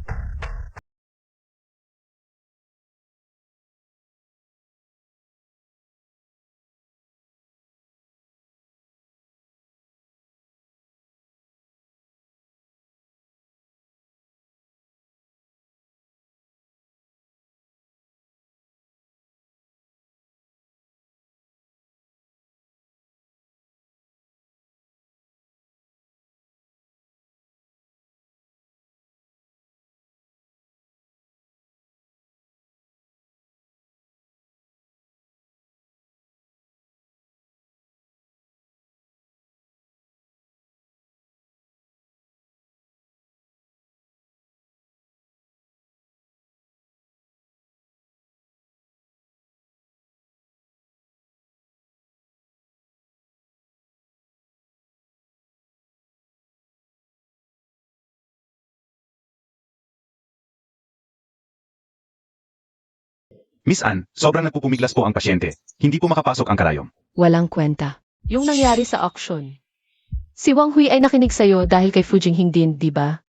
Miss Ann, sobrang nagpupumiglas po ang pasyente. Hindi po makapasok ang karayom. Walang kwenta. Yung nangyari sa auction. Si Wang Hui ay nakinig sa'yo dahil kay Fu Jinghing din, di ba?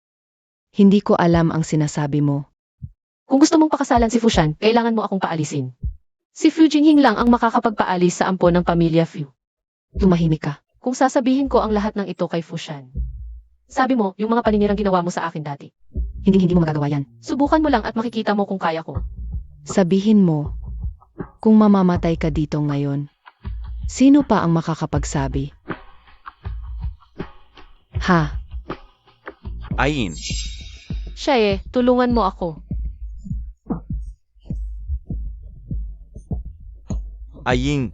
Hindi ko alam ang sinasabi mo. Kung gusto mong pakasalan si Fu Shan, kailangan mo akong paalisin. Si Fu Jinghing lang ang makakapagpaalis sa ampon ng pamilya Fu. Tumahimik ka. Kung sasabihin ko ang lahat ng ito kay Fu Shan. Sabi mo, yung mga paninirang ginawa mo sa akin dati. Hindi mo magagawa yan. Subukan mo lang at makikita mo kung kaya ko. Sabihin mo, kung mamamatay ka dito ngayon, sino pa ang makakapagsabi? Ha? Ayin, Siya tulungan mo ako. Aying.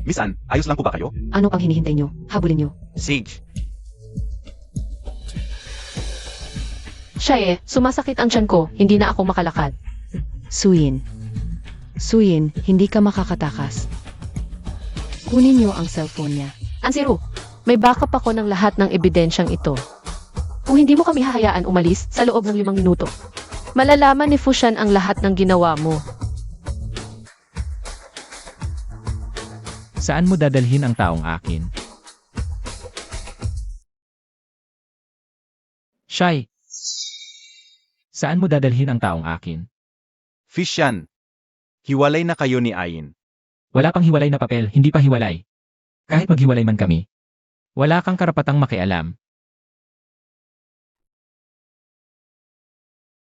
Miss Ann, ayos lang po ba kayo? Ano pang hinihintay nyo? Habulin nyo. Sage. Siya sumasakit ang tiyan ko, hindi na ako makalakad. Suyin. Suyin, hindi ka makakatakas. Kunin nyo ang cellphone niya. Ansiru, may backup ako ng lahat ng ebidensyang ito. Kung hindi mo kami hahayaan umalis sa loob ng 5 minuto, malalaman ni Fu Shan ang lahat ng ginawa mo. Saan mo dadalhin ang taong akin? Shai! Saan mo dadalhin ang taong akin? Fishan. Hiwalay na kayo ni Ayin. Wala pang hiwalay na papel, hindi pa hiwalay. Kahit maghiwalay man kami. Wala kang karapatang makialam.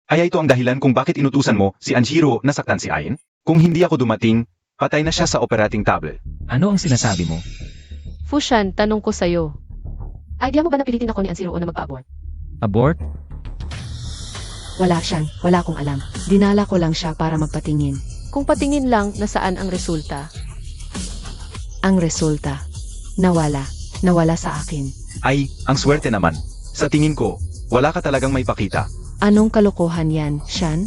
Ay ito ang dahilan kung bakit inutusan mo si Anjiro na saktan si Ayin? Kung hindi ako dumating, patay na siya sa operating table. Ano ang sinasabi mo? Fu Shan, tanong ko sa'yo. Idea mo ba napilitin ako ni Ansiru na magpa-abort? Abort? Wala Sean, wala akong alam. Dinala ko lang siya para magpatingin. Kung patingin lang, nasaan ang resulta? Ang resulta, nawala. Nawala sa akin. Ay, ang swerte naman. Sa tingin ko, wala ka talagang may pakita. Anong kalokohan yan, Sean?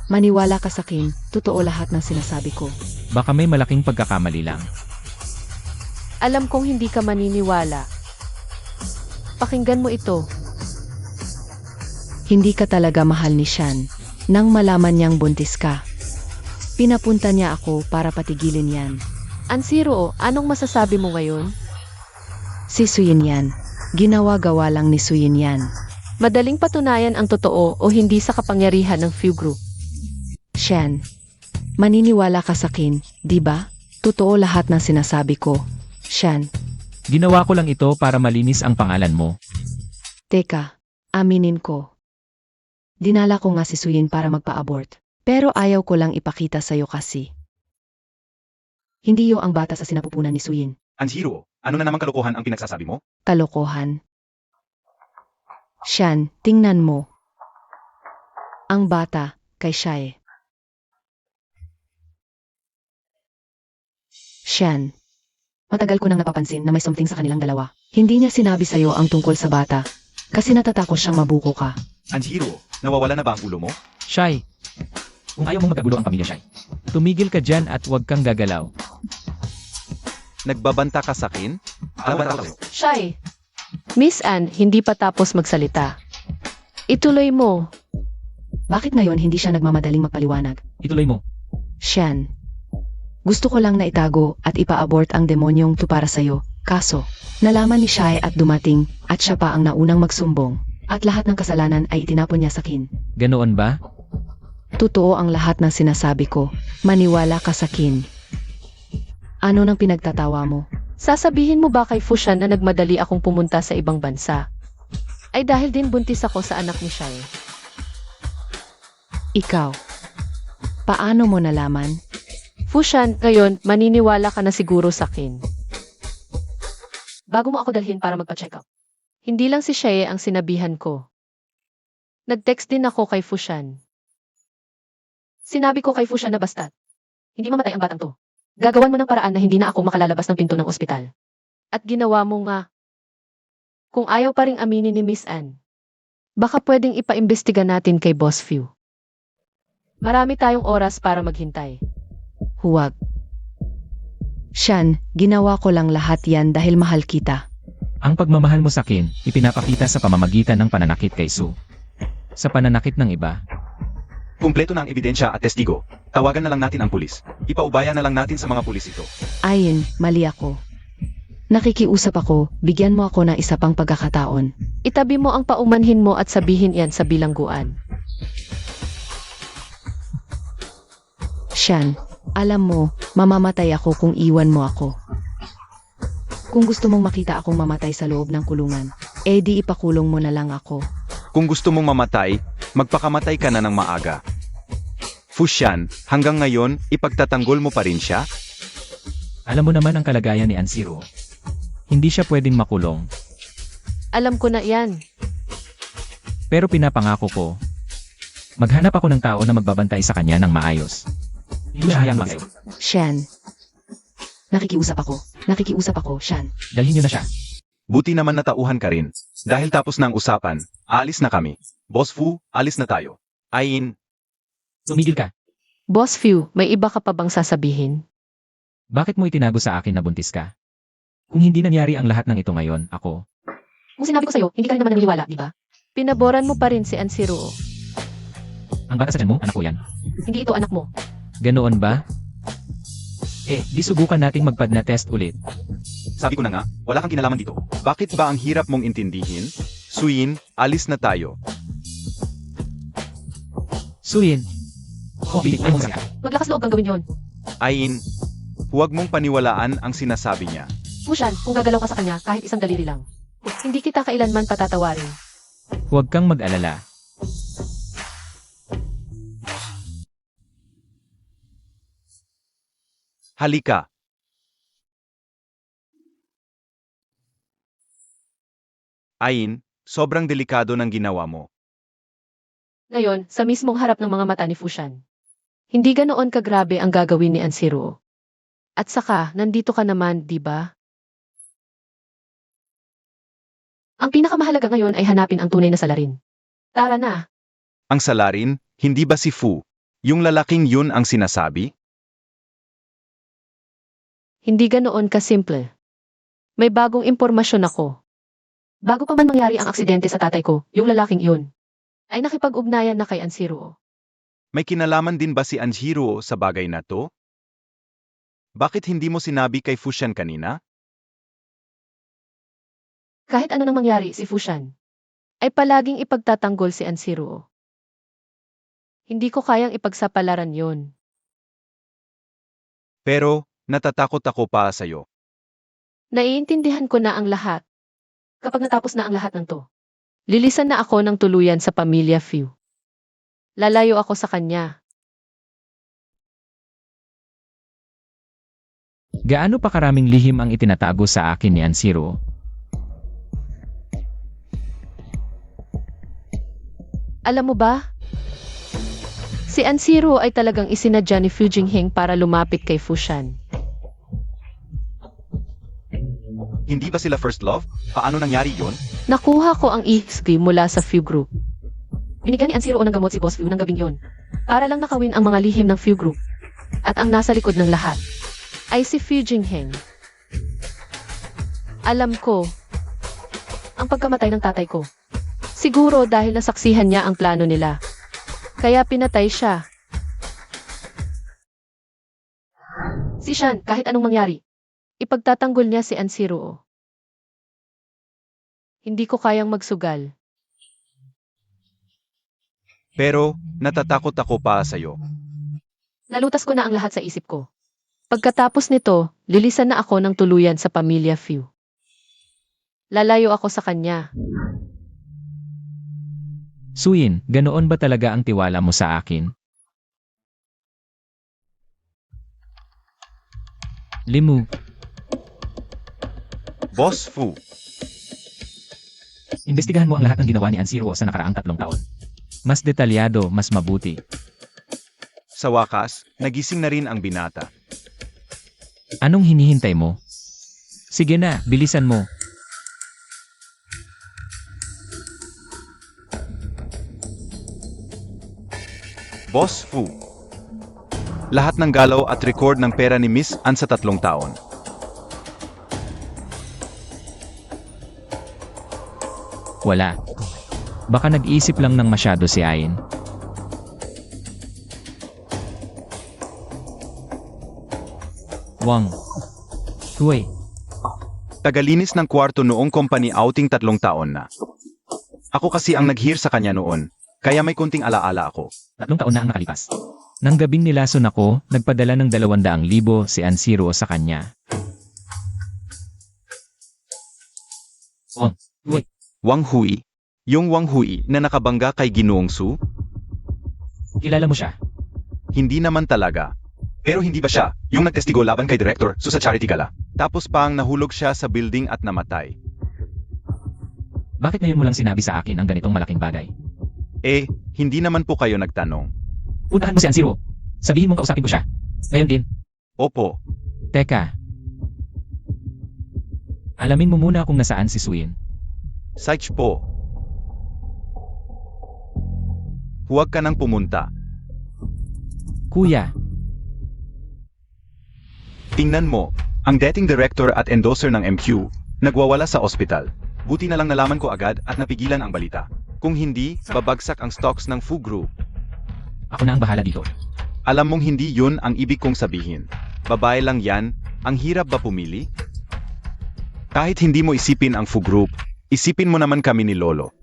Maniwala ka sa akin, totoo lahat ng sinasabi ko. Baka may malaking pagkakamali lang. Alam kong hindi ka maniniwala. Pakinggan mo ito. Hindi ka talaga mahal ni Sean. Nang malaman niyang buntis ka, pinapunta niya ako para patigilin yan. Ansiru, anong masasabi mo ngayon? Si Suyin yan. Ginawa-gawa lang ni Suyin yan. Madaling patunayan ang totoo o hindi sa kapangyarihan ng Few Group. Shan, maniniwala ka sa akin, di ba? Totoo lahat ng sinasabi ko. Shan, Ginawa ko lang ito para malinis ang pangalan mo. teka, aminin ko. Dinala ko nga si Suyin para magpa-abort. Pero ayaw ko lang ipakita sa'yo kasi. Hindi yo ang bata sa sinapupunan ni Suyin. Anjiro, ano na namang kalokohan ang pinagsasabi mo? Kalokohan. Shan, tingnan mo. Ang bata, kay Shae. Shan, matagal ko nang napapansin na may something sa kanilang dalawa. Hindi niya sinabi sa'yo ang tungkol sa bata. Kasi natatakot siyang mabuko ka. Anjiro, nawawala na ba ang ulo mo? Shai, kung ayaw mong magkagulo ang pamilya, Shai, tumigil ka dyan at huwag kang gagalaw. Nagbabanta ka sa akin? Alaban ako. Shy. Miss Anne, hindi pa tapos magsalita. Ituloy mo. Bakit ngayon hindi siya nagmamadaling magpaliwanag? Ituloy mo. Shan, gusto ko lang na itago at ipa-abort ang demonyong to para sa'yo. Kaso, nalaman ni Shae at dumating at siya pa ang naunang magsumbong. At lahat ng kasalanan ay itinapon niya sa akin. Ganoon ba? Totoo ang lahat ng sinasabi ko. Maniwala ka sa akin. Ano nang pinagtatawa mo? Sasabihin mo ba kay Fushan na nagmadali akong pumunta sa ibang bansa? Ay dahil din buntis ako sa anak ni Shai. Ikaw. Paano mo nalaman? Fushan, ngayon, maniniwala ka na siguro sa akin. Bago mo ako dalhin para magpa-check up. Hindi lang si Shai ang sinabihan ko. Nag-text din ako kay Fushan. Sinabi ko kay Fushan na basta't hindi mamatay ang batang to. Gagawan mo ng paraan na hindi na ako makalalabas ng pinto ng ospital. At ginawa mo nga. Kung ayaw pa ring aminin ni Miss Anne, baka pwedeng ipaimbestiga natin kay Boss Few. Marami tayong oras para maghintay. Huwag. Shan, ginawa ko lang lahat yan dahil mahal kita. Ang pagmamahal mo sa akin, ipinapakita sa pamamagitan ng pananakit kay Su. Sa pananakit ng iba, Kumpleto na ang ebidensya at testigo. Tawagan na lang natin ang pulis. Ipaubaya na lang natin sa mga pulis ito. Ayin, mali ako. Nakikiusap ako, bigyan mo ako ng isa pang pagkakataon. Itabi mo ang paumanhin mo at sabihin yan sa bilangguan. Shan, alam mo, mamamatay ako kung iwan mo ako. Kung gusto mong makita akong mamatay sa loob ng kulungan, eh di ipakulong mo na lang ako. Kung gusto mong mamatay, magpakamatay ka na ng maaga. Fushan, hanggang ngayon, ipagtatanggol mo pa rin siya? alam mo naman ang kalagayan ni Anjiro. Hindi siya pwedeng makulong, Alam ko na yan. pero pinapangako ko, maghanap ako ng tao na magbabantay sa kanya ng maayos. Hindi siya hayang mag Shan. Nakikiusap ako, Shan. Dalhin niyo na siya. Buti naman natauhan ka rin. Dahil tapos na ang usapan, aalis na kami. Boss Fu, alis na tayo. Ayin, Tumigil ka. Boss Few, may iba ka pa bang sasabihin? Bakit mo itinago sa akin na buntis ka? Kung hindi nangyari ang lahat ng ito ngayon, ako, Kung sinabi ko sa'yo, hindi ka rin naman naniniwala, di ba? Pinaboran mo pa rin si Anjiro. ang bata sa tiyan mo, anak ko yan. Hindi ito anak mo. Ganoon ba? Di subukan nating magpadna test ulit. sabi ko na nga, wala kang kinalaman dito. Bakit ba ang hirap mong intindihin? Suyin, alis na tayo. Suyin. Bitik mo siya. Maglakas loob kang gawin yon. Ayin, huwag mong paniwalaan ang sinasabi niya. Fushan, kung gagalaw ka sa kanya, kahit isang daliri lang. Hindi kita kailanman patatawarin. Huwag kang mag-alala. Halika. Ayin, sobrang delikado ng ginawa mo. Ngayon, sa mismong harap ng mga mata ni Fushan. Hindi ganoon kagrabe ang gagawin ni Anjiro. At saka, nandito ka naman, di ba? Ang pinakamahalaga ngayon ay hanapin ang tunay na salarin. Tara na. Ang salarin, hindi ba si Fu? Yung lalaking yun ang sinasabi? Hindi ganoon kasimple. May bagong impormasyon ako. Bago pa man mangyari ang aksidente sa tatay ko, yung lalaking iyon, ay nakipag-ugnayan na kay Anjiro. May kinalaman din ba si Anjiro sa bagay na to? Bakit hindi mo sinabi kay Fushan kanina? Kahit ano nang mangyari si Fushan, ay palaging ipagtatanggol si Ansiruo. Hindi ko kayang ipagsapalaran yon. Pero, natatakot ako pa sa'yo. Naiintindihan ko na ang lahat. Kapag natapos na ang lahat ng to, lilisan na ako ng tuluyan sa pamilya Fu. Lalayo ako sa kanya. Gaano pa karaming lihim ang itinatago sa akin ni Ansiruo? Alam mo ba? Si Ansiruo ay talagang isinadya ni Fu Jingheng para lumapit kay Fushan. Hindi ba sila first love? Paano nangyari yon? Nakuha ko ang EXP mula sa Fu Group. Binigyan ni Ansiruo ng gamot si Boss Fu ng gabing yon para lang nakawin ang mga lihim ng Fu Group. At ang nasa likod ng lahat ay si Fu Jingheng. Alam ko ang pagkamatay ng tatay ko. Siguro dahil nasaksihan niya ang plano nila. Kaya pinatay siya. Si Shan, kahit anong mangyari, ipagtatanggol niya si Ansiruo. Hindi ko kayang magsugal. Pero, natatakot ako pa sa'yo. Nalutas ko na ang lahat sa isip ko. Pagkatapos nito, lilisan na ako ng tuluyan sa pamilya Fu. Lalayo ako sa kanya. Suyin, ganoon ba talaga ang tiwala mo sa akin? Limu, Boss Fu, imbestigahan mo ang lahat ng ginawa ni Ansiruo sa nakaraang 3 taon. Mas detalyado, mas mabuti. sa wakas, nagising na rin ang binata. Anong hinihintay mo? Sige na, bilisan mo. Boss Fu. Lahat ng galaw at record ng pera ni Miss An sa 3 taon. Wala. Baka nag-iisip lang ng masyado si Ayin. Wang. Hui. Tagalinis ng kwarto noong company outing 3 taon na. Ako kasi ang nag-hear sa kanya noon, kaya may kunting alaala ako. 3 taon na ang nakalipas. Nang gabing nilason ako, nagpadala ng 200,000 si Ansiruo sa kanya. Wang. Hui. Wang Hui. Yung Wang Hui na nakabangga kay Ginoong Su? Kilala mo siya? Hindi naman talaga. Pero hindi ba siya, yung nagtestigo laban kay Director Su sa charity gala? Tapos pang nahulog siya sa building at namatay. Bakit ngayon mo lang sinabi sa akin ang ganitong malaking bagay? Eh, hindi naman po kayo nagtanong. Unahan mo si Ansiruo. Sabihin mong kausapin ko siya. Ngayon din. Opo, Teka. Alamin mo muna kung nasaan si Suyin. Saich po. Huwag ka nang pumunta. Kuya, Tingnan mo, ang dating director at endorser ng MQ, nagwawala sa ospital. Buti na lang nalaman ko agad at napigilan ang balita. Kung hindi, babagsak ang stocks ng Fu Group. ako na ang bahala dito. Alam mong hindi yun ang ibig kong sabihin. Babae lang yan, ang hirap ba pumili? Kahit hindi mo isipin ang Fu Group, isipin mo naman kami ni Lolo.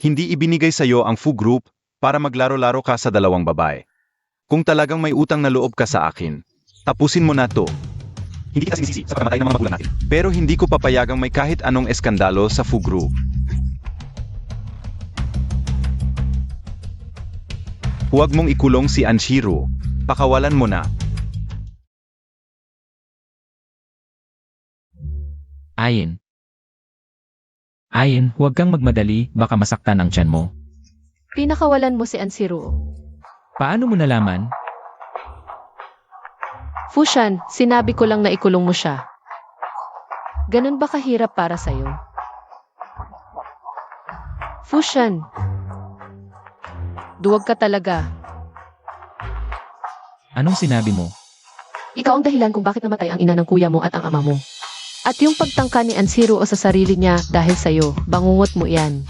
Hindi ibinigay sa'yo ang Fu Group para maglaro-laro ka sa 2 babae. Kung talagang may utang na loob ka sa akin, tapusin mo na to. Hindi kita sinisisi sa pagkamatay ng mga magulang natin. Pero hindi ko papayagang may kahit anong eskandalo sa Fu Group. Huwag mong ikulong si Anshiro. Pakawalan mo na. Ayin. Ayin, huwag kang magmadali, baka masaktan ang tiyan mo. Pinakawalan mo si Ansiruo. Paano mo nalaman? Fushan, sinabi ko lang na ikulong mo siya. Ganun ba kahirap para sa'yo? Fushan. Duwag ka talaga. Anong sinabi mo? Ikaw ang dahilan kung bakit namatay ang ina ng kuya mo at ang ama mo. At yung pagtangka ni Ansiruo sa sarili niya dahil sa'yo, bangungot mo yan.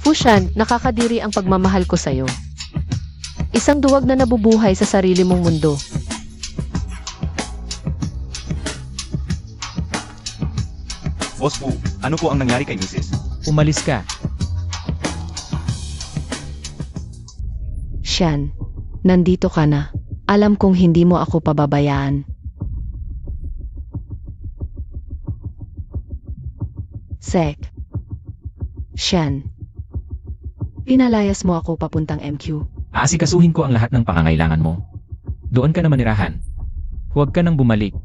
Fushan, nakakadiri ang pagmamahal ko sa'yo. Isang duwag na nabubuhay sa sarili mong mundo. Boss Fu, ano po ang nangyari kay Mrs.? Umalis ka. Sian, nandito ka na. Alam kong hindi mo ako pababayaan. Sek. Sian. Pinalayas mo ako papuntang MQ. Aasikasuhin ko ang lahat ng pangangailangan mo. Doon ka na manirahan. Huwag ka nang bumalik.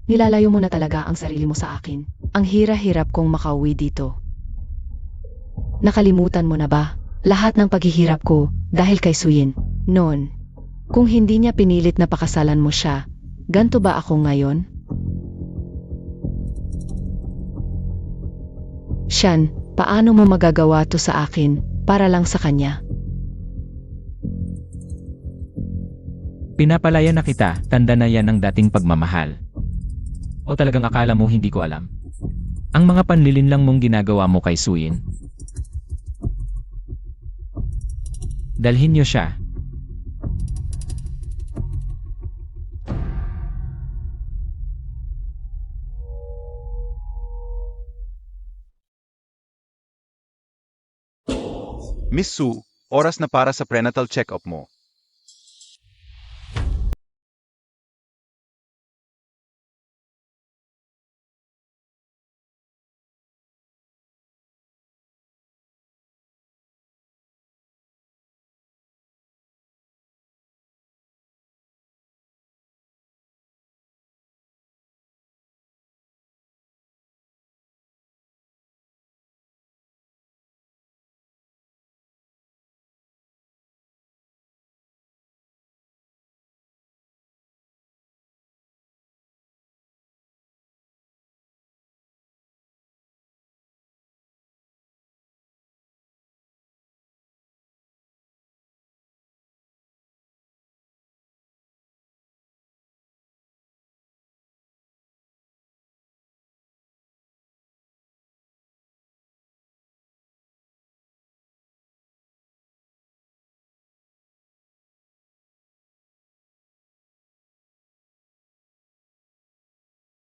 Nilalayo mo na talaga ang sarili mo sa akin. Ang hira-hirap kong makauwi dito. Nakalimutan mo na ba? Lahat ng paghihirap ko dahil kay Suyin. Noon, kung hindi niya pinilit na pakasalan mo siya, ganto ba ako ngayon? Sian, paano mo magagawa to sa akin para lang sa kanya? Pinapalaya na kita, tanda na yan ng dating pagmamahal. O talagang akala mo hindi ko alam? Ang mga panlilin lang mong ginagawa mo kay Suyin. Dalhin niyo siya. Miss Su, oras na para sa prenatal check-up mo.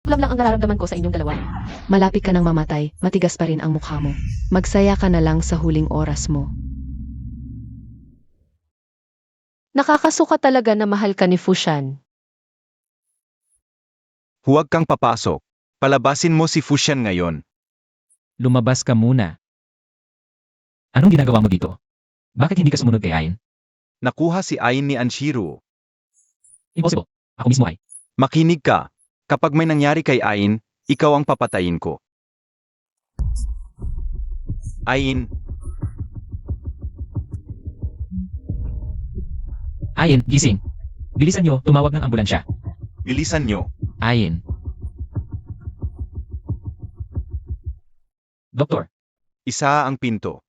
Alam lang ang nararamdaman ko sa inyong dalawa. Malapit ka nang mamatay, matigas pa rin ang mukha mo. Magsaya ka na lang sa huling oras mo. Nakakasuka talaga na mahal ka ni Fushan. Huwag kang papasok. Palabasin mo si Fushan ngayon. Lumabas ka muna. Anong ginagawa mo dito? Bakit hindi ka sumunod kay Ain? Nakuha si Ain ni Anshiro. Impossible. Ako mismo ay. Makinig ka. Kapag may nangyari kay Ain, ikaw ang papatayin ko. Ain, Ain, gising. Bilisan nyo, tumawag ng ambulansya. bilisan nyo. Ain. Doktor, Isa ang pinto.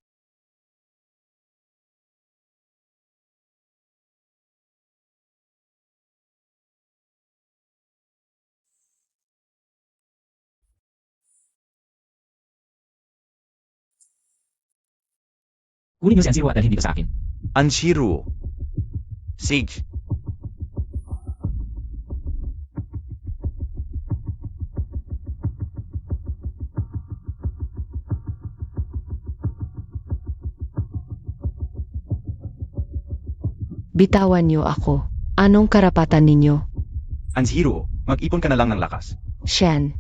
kunin nyo si Anshiro at dalhin dito sa akin. Anshiro. Sage. Bitawan niyo ako. Anong karapatan ninyo? Anshiro, mag-ipon ka na lang ng lakas. Sian,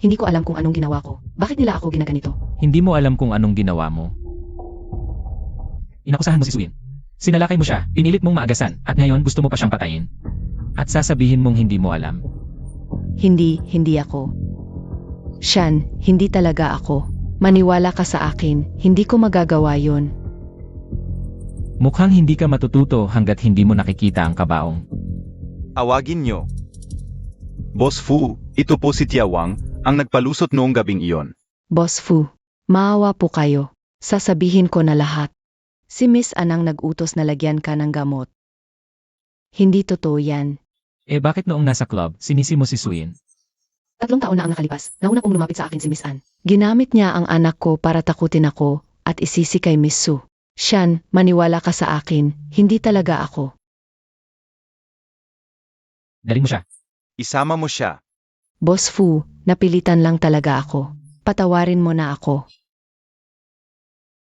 hindi ko alam kung anong ginawa ko. Bakit nila ako ginaganito? Hindi mo alam kung anong ginawa mo. Inakusahan mo si Suyin. Sinalakay mo siya, pinilit mong maagasan, at ngayon gusto mo pa siyang patayin. At sasabihin mong hindi mo alam. Hindi ako. Sian, hindi talaga ako. Maniwala ka sa akin, hindi ko magagawa yon. Mukhang hindi ka matututo hanggat hindi mo nakikita ang kabaong. Awagin nyo. Boss Fu, ito po si Tia Wang, ang nagpalusot noong gabing iyon. Boss Fu, maawa po kayo. Sasabihin ko na lahat. Si Miss Anang nag-utos na lagyan ka ng gamot. Hindi totoo yan. Eh bakit noong nasa club, sinisi mo si Suyin? 3 taon na ang nakalipas. Nauna pong lumapit sa akin si Miss Ann. Ginamit niya ang anak ko para takutin ako at isisi kay Miss Su. Sian, maniwala ka sa akin, hindi talaga ako. Dalhin mo siya. Isama mo siya. Boss Fu, napilitan lang talaga ako. Patawarin mo na ako.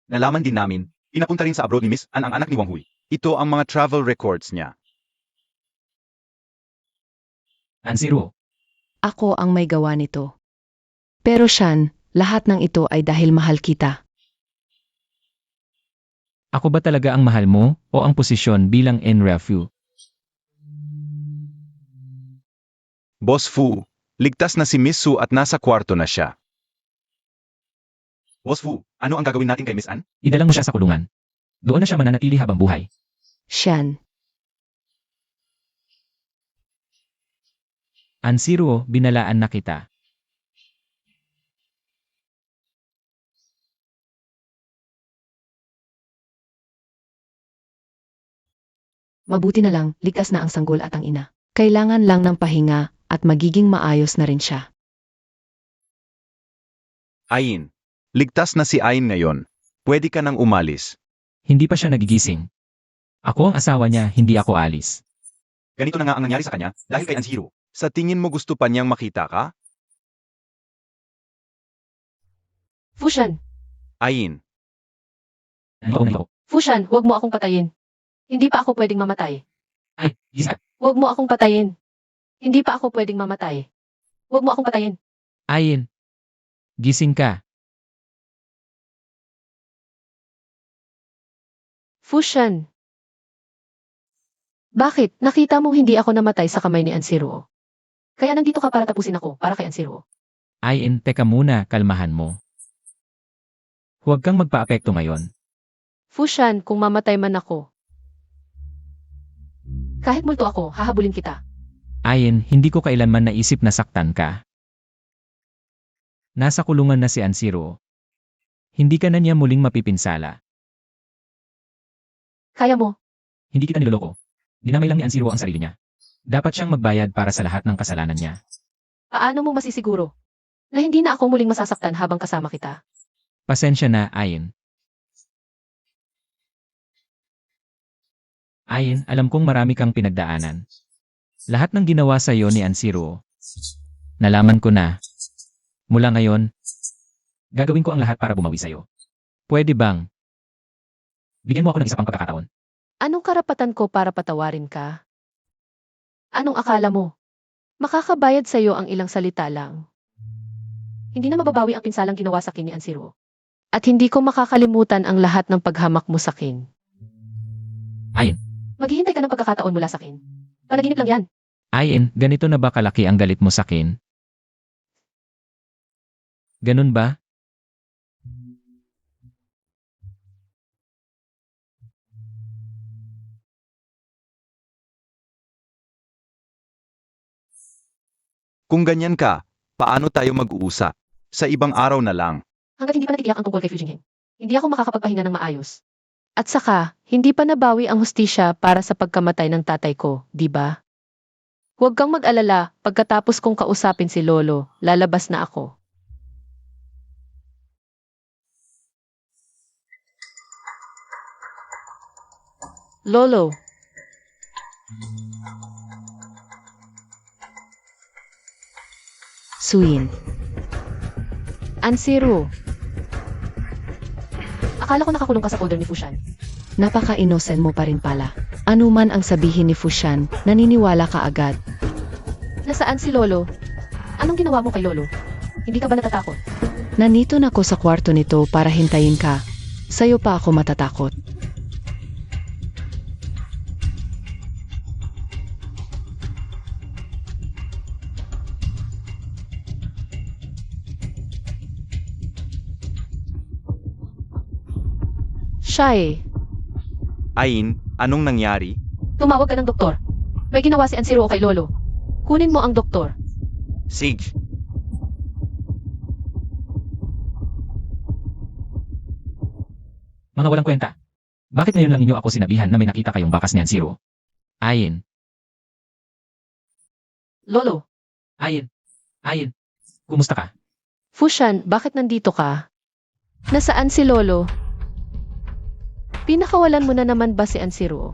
Nalaman din namin, inapunta rin sa abroad ni Miss An ang anak ni Wang Hui. Ito ang mga travel records niya. Anziro, Ako ang may gawa nito. Pero Shan, lahat ng ito ay dahil mahal kita. ako ba talaga ang mahal mo o ang posisyon bilang en-refu? Boss Fu, ligtas na si Miss Su at nasa kwarto na siya. Boss Fu, ano ang gagawin natin kay Miss An? Idalang mo siya sa kulungan. Doon na siya mananatili habang buhay. Shan, Anziro, binalaan na kita. mabuti na lang, ligtas na ang sanggol at ang ina. Kailangan lang ng pahinga at magiging maayos na rin siya. Ayin. Ligtas na si Ayin ngayon. Pwede ka nang umalis. Hindi pa siya nagigising. Ako ang asawa niya, hindi ako alis. Ganito na nga ang nangyari sa kanya dahil kay Anziro. Sa tingin mo gusto pa niyang makita ka? Fushan, Ayin. Fushan, huwag mo akong patayin. Hindi pa ako pwedeng mamatay. Ay, Isa. Huwag mo akong patayin. Hindi pa ako pwedeng mamatay. Huwag mo akong patayin. Ayin. Gising ka. Fushan. Bakit? Nakita mo hindi ako namatay sa kamay ni Anziro. Kaya nandito ka para tapusin ako, para kay Anziro. Ayin, teka muna, kalmahan mo. Huwag kang magpa-apekto ngayon. Fushan, kung mamatay man ako. Kahit multo ako, hahabulin kita. Ayin, hindi ko kailanman naisip na saktan ka. Nasa kulungan na si Anziro. Hindi ka na niya muling mapipinsala. Kaya mo. Hindi kita niloloko. Dinamay lang ni Anziro ang sarili niya. Dapat siyang magbayad para sa lahat ng kasalanan niya. Paano mo masisiguro na hindi na ako muling masasaktan habang kasama kita? Pasensya na, Ayin. Ayin, alam kong marami kang pinagdaanan. Lahat ng ginawa sa iyo ni Anziro, nalaman ko na. Mula ngayon, gagawin ko ang lahat para bumawi sa iyo. Pwede bang? Bigyan mo ako ng isa pang pagkakataon. Anong karapatan ko para patawarin ka? Anong akala mo? Makakabayad sa iyo ang ilang salita lang. Hindi na mababawi ang pinsalang ginawa sa akin ni Anziro. At hindi ko makakalimutan ang lahat ng paghamak mo sa akin. Ayin. Maghihintay ka ng pagkakataon mula sa akin. Panaginip lang yan. Ayin, ganito na ba kalaki ang galit mo sa akin? Ganun ba? Kung ganyan ka, paano tayo mag-uusap? Sa ibang araw na lang. Hanggat hindi pa natitiyak ang tungkol kay Fujinhin, hindi ako makakapagpahinga ng maayos. At saka, hindi pa nabawi ang hustisya para sa pagkamatay ng tatay ko, di ba? Huwag kang mag-alala, pagkatapos kong kausapin si Lolo, lalabas na ako. Lolo, Suyin. Anziro. Akala ko nakakulong ka sa folder ni Fushan. Napaka-innocent mo pa rin pala. Ano man ang sabihin ni Fushan, naniniwala ka agad. Nasaan si Lolo? Anong ginawa mo kay Lolo? Hindi ka ba natatakot? Nandito na ako sa kwarto nito para hintayin ka. Sa'yo pa ako matatakot. Siya eh. Ayin, anong nangyari? Tumawag ka ng doktor. May ginawa si Anziro kay Lolo. Kunin mo ang doktor. Sage. Mga walang kwenta. Bakit ngayon lang ninyo ako sinabihan na may nakita kayong bakas ni Anziro? Ayin. Lolo. Ayin. Ayin. Kumusta ka? Fushan, bakit nandito ka? Nasaan si Lolo? Pinakawalan mo na naman ba si Anziro?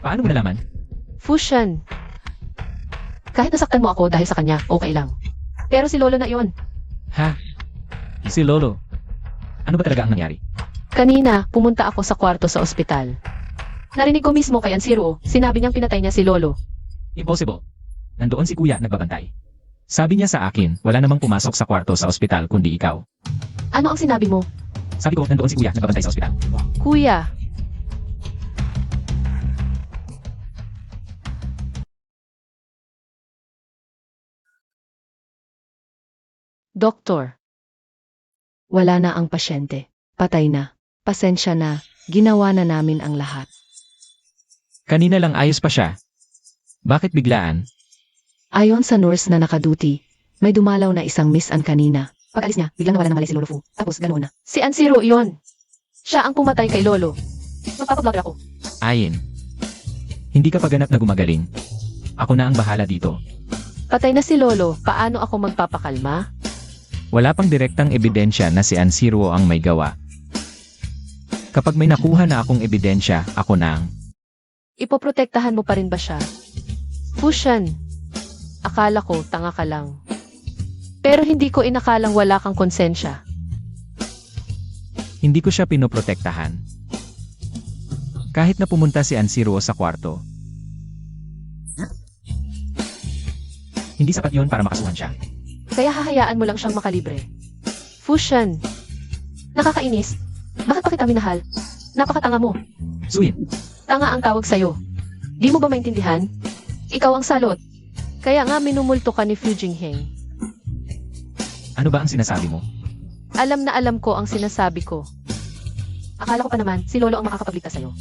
Paano mo nalaman? Fushan. Kahit nasaktan mo ako dahil sa kanya, okay lang. Pero si Lolo na yon. Ha? Si Lolo. Ano ba talaga ang nangyari? Kanina, pumunta ako sa kwarto sa ospital. Narinig ko mismo kay Ansiruo, sinabi niyang pinatay niya si Lolo. Impossible. Nandoon si Kuya nagbabantay. Sabi niya sa akin, wala namang pumasok sa kwarto sa ospital kundi ikaw. Ano ang sinabi mo? Sabi ko, nandoon si Kuya nagbabantay sa ospital. Kuya. Doktor. Wala na ang pasyente. Patay na. Pasensya na. Ginawa na namin ang lahat. Kanina lang ayos pa siya. Bakit biglaan? Ayon sa nurse na nakaduty, may dumalaw na isang Miss Ann kanina. Pag-alis niya, biglang nawala ng malay si Lolo Fu. Tapos ganoon na. Si Ansiruo yon. Siya ang pumatay kay Lolo. Magpapablogger ako. Ayin. Hindi ka pa ganap na gumagaling. Ako na ang bahala dito. Patay na si Lolo, paano ako magpapakalma? Wala pang direktang ebidensya na si Ansiruo ang may gawa. Kapag may nakuha na akong ebidensya, ako na ang... Ipoprotektahan mo pa rin ba siya? Fushan. Akala ko, tanga ka lang. Pero hindi ko inakalang wala kang konsensya. Hindi ko siya pinoprotektahan. Kahit na pumunta si Ansiruo sa kwarto. Hindi sapat yon para makasuhan siya. Kaya hahayaan mo lang siyang makalibre. Fushan. Nakakainis. Bakit pa kita minahal? Napakatanga mo. Suyin, Tanga ang tawag sa'yo. Di mo ba maintindihan? Ikaw ang salot. Kaya nga minumulto ka ni Fu Jingheng. ano ba ang sinasabi mo? Alam na alam ko ang sinasabi ko. Akala ko pa naman, si Lolo ang makakapagligtas sa'yo.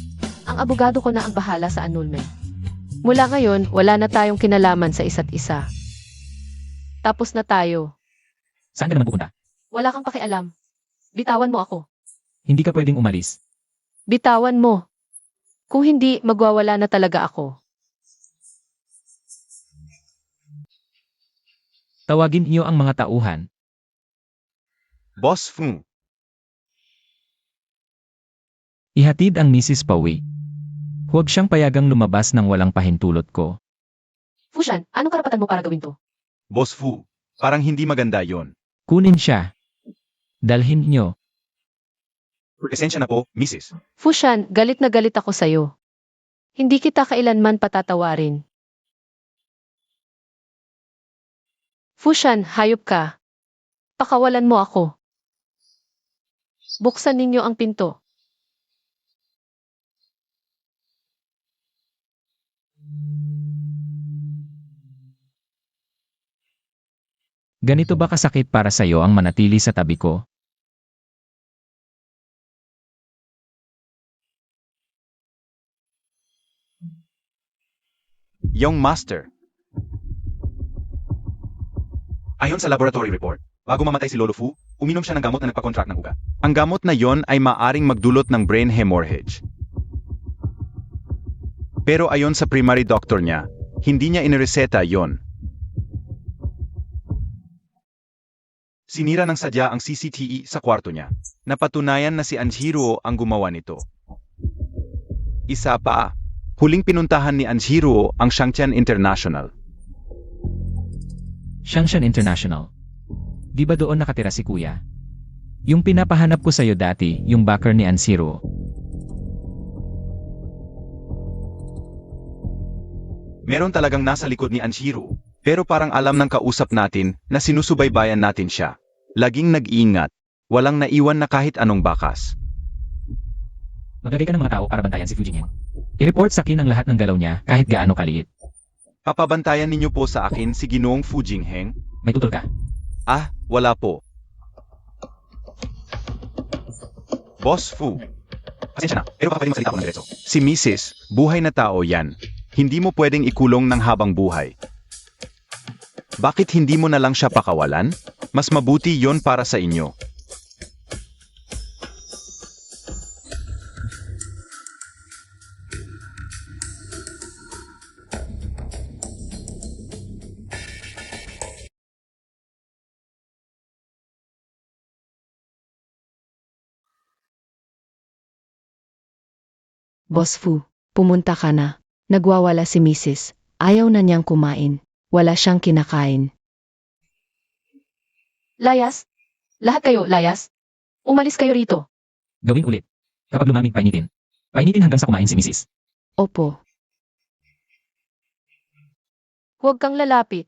Ang abogado ko na ang bahala sa annulment. Mula ngayon, wala na tayong kinalaman sa isa't isa. Tapos na tayo. Saan ka naman pupunta? Wala kang pakialam. Bitawan mo ako. Hindi ka pwedeng umalis. Bitawan mo. Kung hindi, magwawala na talaga ako. Tawagin niyo ang mga tauhan. Boss Fu, Ihatid ang Mrs. Pawi. Huwag siyang payagang lumabas ng walang pahintulot ko. Fushan, anong karapatan mo para gawin to? Boss Fu, parang hindi maganda yon. Kunin siya. Dalhin niyo. Presensya na po, Mrs. Fushan, galit na galit ako sa'yo. Hindi kita kailanman patatawarin. Fushan, hayop ka. Pakawalan mo ako. Buksan ninyo ang pinto. Ganito ba kasakit para sa'yo ang manatili sa tabi ko? Young Master. Ayon sa laboratory report, bago mamatay si Lolo Fu, uminom siya ng gamot na nagpa-contract ng ugat. Ang gamot na yon ay maaring magdulot ng brain hemorrhage. Pero ayon sa primary doctor niya, hindi niya inireseta yon. Sinira ng sadya ang CCTV sa kwarto niya. Napatunayan na si Anjiruo ang gumawa nito. Isa pa, huling pinuntahan ni Anjiruo ang Shangtian International. Shangshan International. Di ba doon nakatira si Kuya? Yung pinapahanap ko sa'yo dati, yung backer ni Ansiruo. Meron talagang nasa likod ni Anjiruo, pero parang alam ng kausap natin na sinusubaybayan natin siya. Laging nag-iingat, walang naiwan na kahit anong bakas. Maglagay ka ng mga tao para bantayan si Fu Jingheng. I-report sa akin ang lahat ng galaw niya kahit gaano kaliit. Papabantayan ninyo po sa akin si Ginoong Fu Jingheng? May tutol ka. Ah, wala po. Boss Fu. Pasensya na, pero baka pwede magsalita ako ng diretso. Si Mrs., buhay na tao yan. Hindi mo pwedeng ikulong ng habang buhay. Bakit hindi mo na lang siya pakawalan? Mas mabuti yon para sa inyo. Boss Fu, pumunta ka na. Nagwawala si Mrs. Ayaw na niyang kumain. Wala siyang kinakain. Layas? Lahat kayo, layas? Umalis kayo rito. Gawin ulit. Kapag lumamig, painitin. Painitin hanggang sa kumain si Mrs. Opo. Huwag kang lalapit.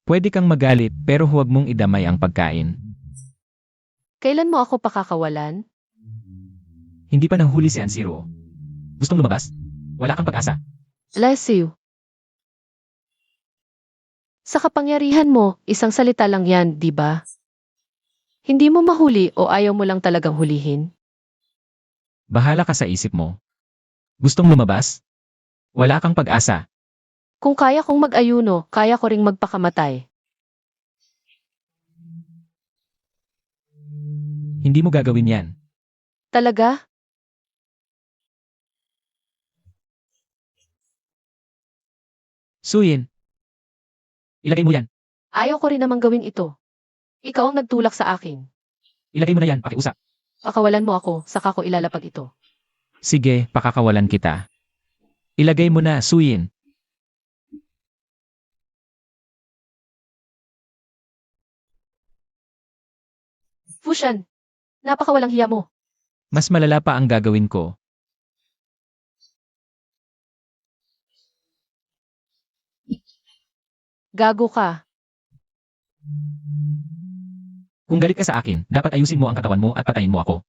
Pwede kang magalit pero huwag mong idamay ang pagkain. Kailan mo ako pakakawalan? Hindi pa nahuli si Anziro. Gustong lumabas? Wala kang pag-asa. Lesiu. Sa kapangyarihan mo, isang salita lang yan, di ba? Hindi mo mahuli o ayaw mo lang talagang hulihin? Bahala ka sa isip mo. Gustong lumabas? Wala kang pag-asa. Kung kaya kong mag-ayuno, kaya ko ring magpakamatay. Hindi mo gagawin yan. Talaga? Suyin. Ilagay mo yan. Ayaw ko rin namang gawin ito. Ikaw ang nagtulak sa akin. Ilagay mo na yan, pakiusap. Pakawalan mo ako, saka ko ilalapag ito. Sige, pakakawalan kita. Ilagay mo na, Suyin. Fushan, napakawalang hiya mo. Mas malala pa ang gagawin ko. Gago ka. Kung galit ka sa akin, dapat ayusin mo ang katawan mo at patayin mo ako.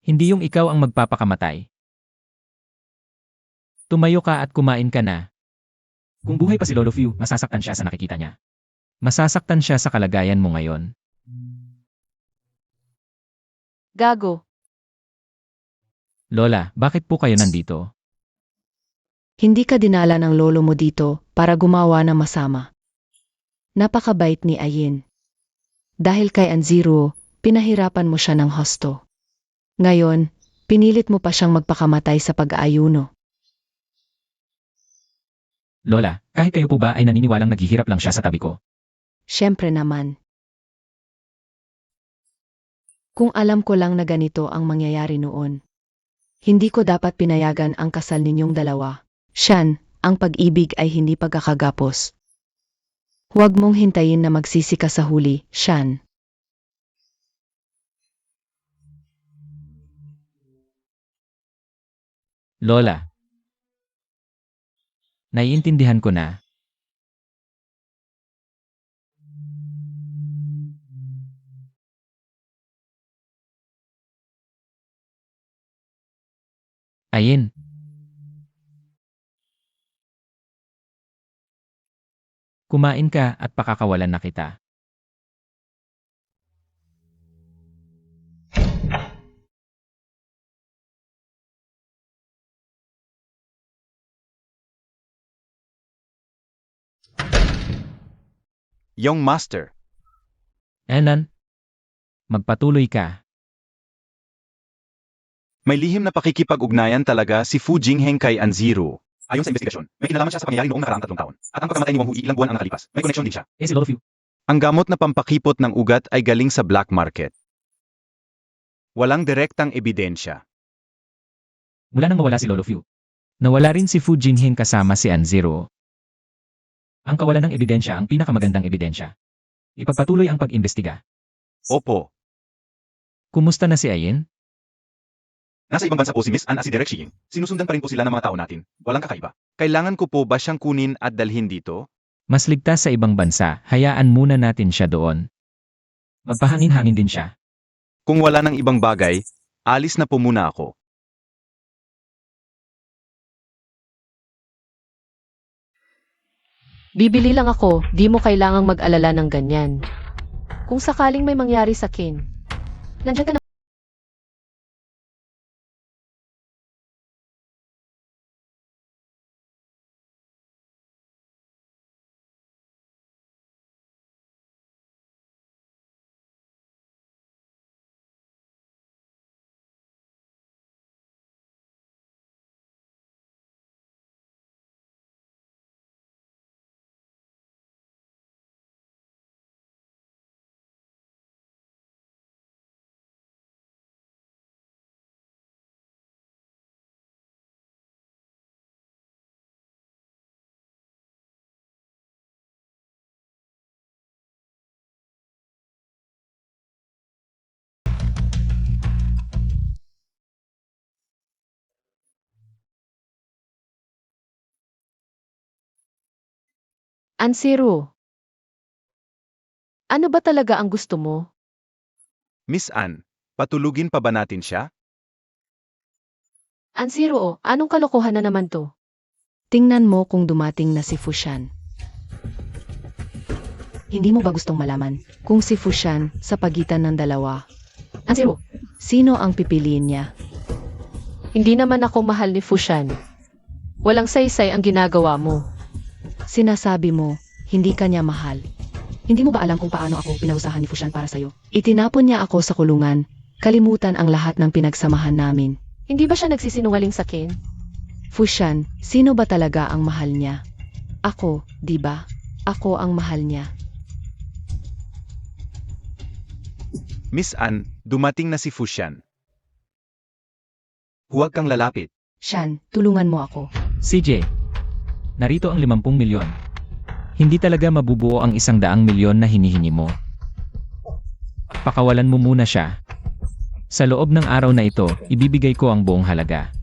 Hindi yung ikaw ang magpapakamatay. Tumayo ka at kumain ka na. Kung buhay pa si Lolo Few, masasaktan siya sa nakikita niya. Masasaktan siya sa kalagayan mo ngayon. Gago. Lola, bakit po kayo nandito? Hindi ka dinala ng lolo mo dito para gumawa ng masama. Napakabait ni Ayin. Dahil kay Anziro, pinahirapan mo siya ng husto. Ngayon, pinilit mo pa siyang magpakamatay sa pag-aayuno. Lola, kahit kayo po ba ay naniniwalang naghihirap lang siya sa tabi ko? Siyempre naman. Kung alam ko lang na ganito ang mangyayari noon, hindi ko dapat pinayagan ang kasal ninyong dalawa. Shan, ang pag-ibig ay hindi pagkakagapos. Huwag mong hintayin na magsisi ka sa huli, Shan. Lola. Naiintindihan ko na. Ayin. Kumain ka at pakakawalan na kita. Young Master. Enan, magpatuloy ka. May lihim na pakikipag-ugnayan talaga si Fu Jingheng kay Anziro. Ayon sa investigasyon, may kinalaman siya sa pangyayari noong nakaraang 3 taon. At ang pagkamatay ni Wang Hui ilang buwan ang nakalipas. May koneksyon din siya. Si Lolo Few. Ang gamot na pampakipot ng ugat ay galing sa black market. Walang direktang ebidensya. Mula nang mawala si Lolo Few. Nawala rin si Fu Jinhin kasama si Anziro. Ang kawalan ng ebidensya ang pinakamagandang ebidensya. Ipagpatuloy ang pag-imbestiga. Opo. Kumusta na si Ayin? Nasa ibang bansa po si Miss Ann at si Derek Shiying. Sinusundan pa rin po sila ng mga tao natin. Walang kakaiba. Kailangan ko po ba siyang kunin at dalhin dito? Mas ligtas sa ibang bansa, hayaan muna natin siya doon. Magpahangin-hangin din siya. Kung wala ng ibang bagay, alis na po muna ako. Bibili lang ako, di mo kailangang mag-alala ng ganyan. Kung sakaling may mangyari sa akin, nandiyan ka na. Ansiru. Ano ba talaga ang gusto mo? Miss Ann, patulugin pa ba natin siya? Ansiru, anong kalokohan na naman to? Tingnan mo kung dumating na si Fushan. Hindi mo ba gustong malaman kung si Fushan sa pagitan ng dalawa? Ansiru, Sino ang pipiliin niya? hindi naman ako mahal ni Fushan. Walang saysay ang ginagawa mo. Sinasabi mo, hindi ka niya mahal. Hindi mo ba alam kung paano ako pinausahan ni Fushan para sa'yo? Itinapon niya ako sa kulungan, kalimutan ang lahat ng pinagsamahan namin. Hindi ba siya nagsisinungaling sa akin? Fushan, sino ba talaga ang mahal niya? Ako, di ba? Ako ang mahal niya. Miss Ann, dumating na si Fushan. Huwag kang lalapit. Shan, tulungan mo ako. CJ, narito ang 50 milyon. Hindi talaga mabubuo ang 100 milyon na hinihingi mo. Pakawalan mo muna siya. Sa loob ng araw na ito, ibibigay ko ang buong halaga.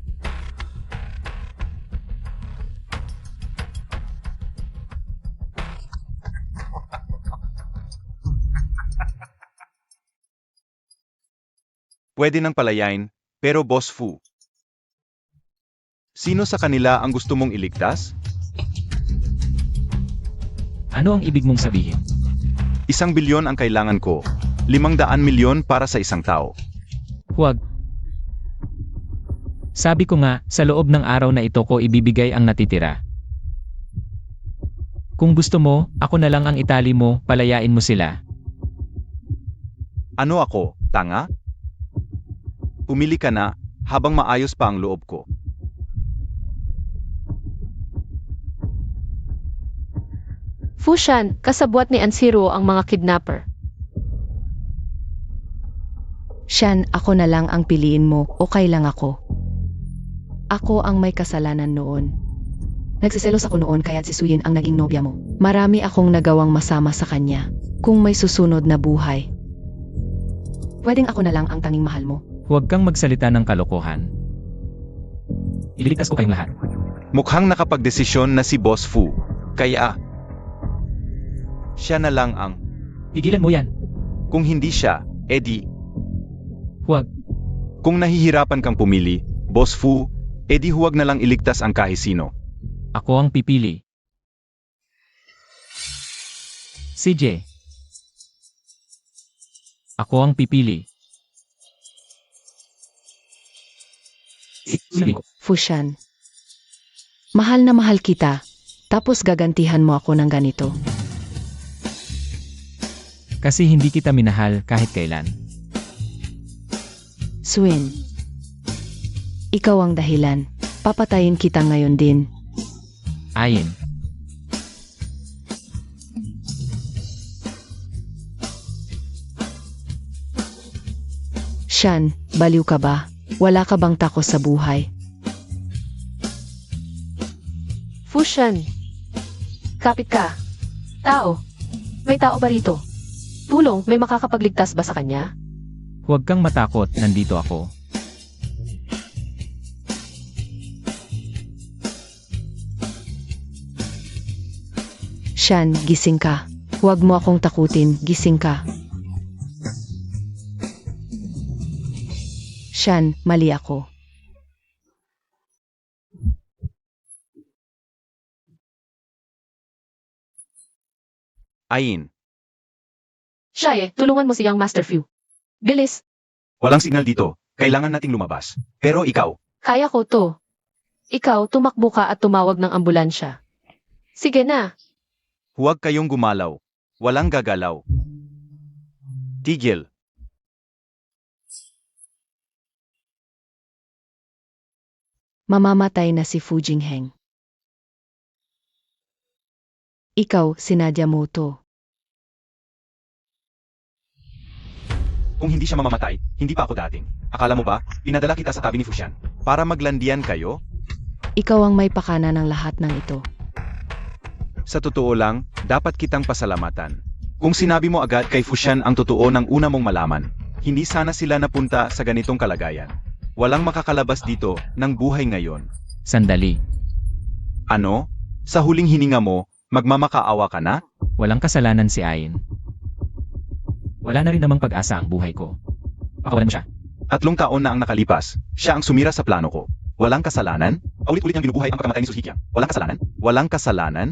Pwede nang palayain, pero Boss Fu. Sino sa kanila ang gusto mong iligtas? Ano ang ibig mong sabihin? 1 bilyon ang kailangan ko. 500 milyon para sa isang tao. Huwag. Sabi ko nga, sa loob ng araw na ito ko ibibigay ang natitira. Kung gusto mo, ako na lang ang itali mo, palayain mo sila. Ano ako, tanga? Pumili ka na, habang maayos pa ang loob ko. Fushan, kasabwat ni Ansiru ang mga kidnapper. Shan, ako na lang ang piliin mo, okay lang ako. Ako ang may kasalanan noon. Nagsiselos ako noon kaya't si Suyin ang naging nobya mo. Marami akong nagawang masama sa kanya. Kung may susunod na buhay, pwedeng ako na lang ang tanging mahal mo. Huwag kang magsalita ng kalokohan. Ililigtas ko kayong lahat. Mukhang nakapagdesisyon na si Boss Fu. Kaya, siya na lang ang... Pigilan mo yan. Kung hindi siya, edi... Huwag. Kung nahihirapan kang pumili, Boss Fu, edi huwag na lang iligtas ang kahit sino. Ako ang pipili. CJ. Ako ang pipili. Sige. Fushan. Mahal na mahal kita, tapos gagantihan mo ako ng ganito. Kasi hindi kita minahal kahit kailan. Swin. Ikaw ang dahilan. Papatayin kita ngayon din. Ayin. Shan, baliw ka ba? Wala ka bang takot sa buhay? Fushan. Kapit ka. Tao. May tao ba rito? Tulong, may makakapagligtas ba sa kanya? Huwag kang matakot, nandito ako. Shan, gising ka. Huwag mo akong takutin, gising ka. Shan, mali ako. Ayin, Shaye, tulungan mo siyang Master Fu. Bilis, walang signal dito. Kailangan nating lumabas. Pero ikaw, kaya ko to. Ikaw, tumakbo ka at tumawag ng ambulansya. Sige na. huwag kayong gumalaw. Walang gagalaw. Tigil. Mamamatay na si Fu Jingheng. Ikaw, sinadya mo to. Kung hindi siya mamamatay, hindi pa ako dating. Akala mo ba, pinadala kita sa tabi ni Fushan para maglandian kayo? Ikaw ang may pakana ng lahat ng ito. Sa totoo lang, dapat kitang pasalamatan. Kung sinabi mo agad kay Fushan ang totoo ng una mong malaman, hindi sana sila napunta sa ganitong kalagayan. Walang makakalabas dito ng buhay ngayon. Sandali. Ano? Sa huling hininga mo, Magmamakaawa ka na? Walang kasalanan si Ayin. Wala na rin namang pag-asa ang buhay ko. Pakawalan mo siya. 3 taon na ang nakalipas. Siya ang sumira sa plano ko. Walang kasalanan? Paulit-ulit niyang binubuhay ang pagkamatay ni Suhikyang. Walang kasalanan? Walang kasalanan?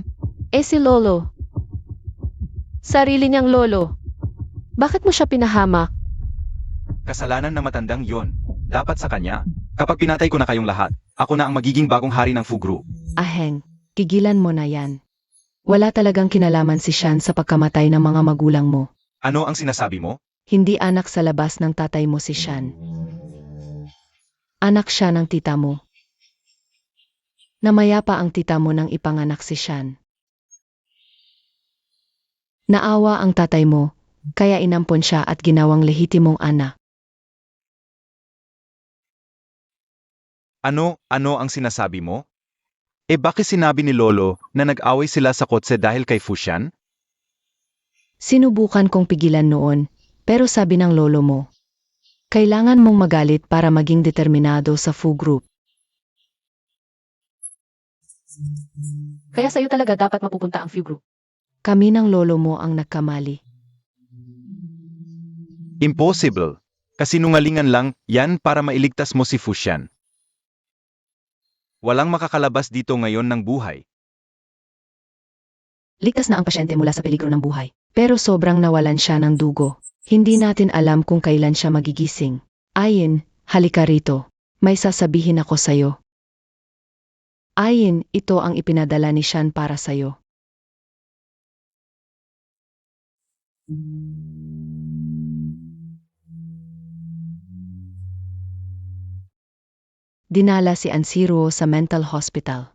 Si Lolo. Sarili niyang lolo. Bakit mo siya pinahamak? Kasalanan ng matandang yon. Dapat sa kanya. Kapag pinatay ko na kayong lahat, ako na ang magiging bagong hari ng Fugru. Aheng, tigilan mo na yan. Wala talagang kinalaman si Shan sa pagkamatay ng mga magulang mo. Ano ang sinasabi mo? Hindi anak sa labas ng tatay mo si Shan. Anak siya ng tita mo. Namaya pa ang tita mo nang ipanganak si Shan. Naawa ang tatay mo, kaya inampon siya at ginawang lehitimong anak. Ano ang sinasabi mo? Bakit sinabi ni Lolo na nag-away sila sa kotse dahil kay Fushan? Sinubukan kong pigilan noon, pero sabi ng lolo mo, kailangan mong magalit para maging determinado sa Fu Group. Kaya sa'yo talaga dapat mapupunta ang Few Group. Kami ng lolo mo ang nagkamali. Impossible. Kasinungalingan lang yan para mailigtas mo si Fushan. Walang makakalabas dito ngayon ng buhay. Ligtas na ang pasyente mula sa peligro ng buhay, pero sobrang nawalan siya ng dugo. Hindi natin alam kung kailan siya magigising. Ayin, halika rito. May sasabihin ako sa'yo. Ayin, ito ang ipinadala ni Shan para sa'yo. Dinala si Ansiro sa mental hospital.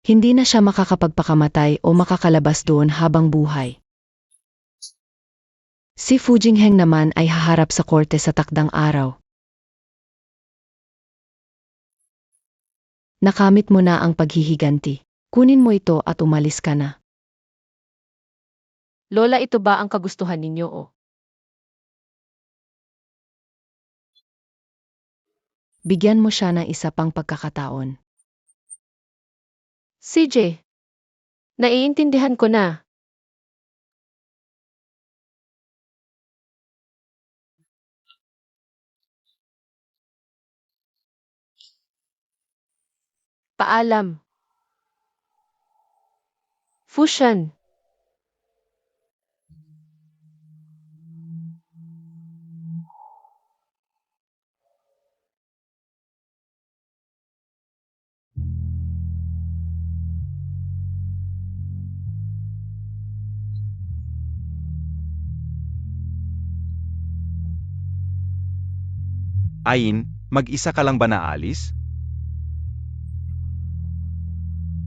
Hindi na siya makakapagpakamatay o makakalabas doon habang buhay. Si Fu Jingheng naman ay haharap sa korte sa takdang araw. Nakamit mo na ang paghihiganti. Kunin mo ito at umalis ka na. Lola, ito ba ang kagustuhan ninyo o? Bigyan mo siya ng isa pang pagkakataon. CJ, naiintindihan ko na. Paalam. Fushan. Ayin, mag-isa ka lang ba naalis?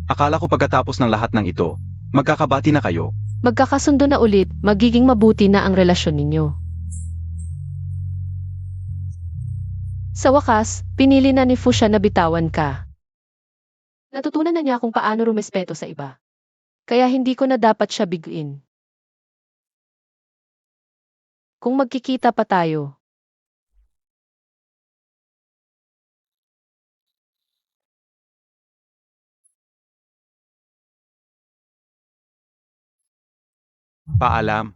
Akala ko pagkatapos ng lahat ng ito, magkakabati na kayo. Magkakasundo na ulit, magiging mabuti na ang relasyon ninyo. Sa wakas, pinili na ni Fushan na bitawan ka. Natutunan na niya kung paano rumespeto sa iba. Kaya hindi ko na dapat siya biguin. Kung magkikita pa tayo, Paalam.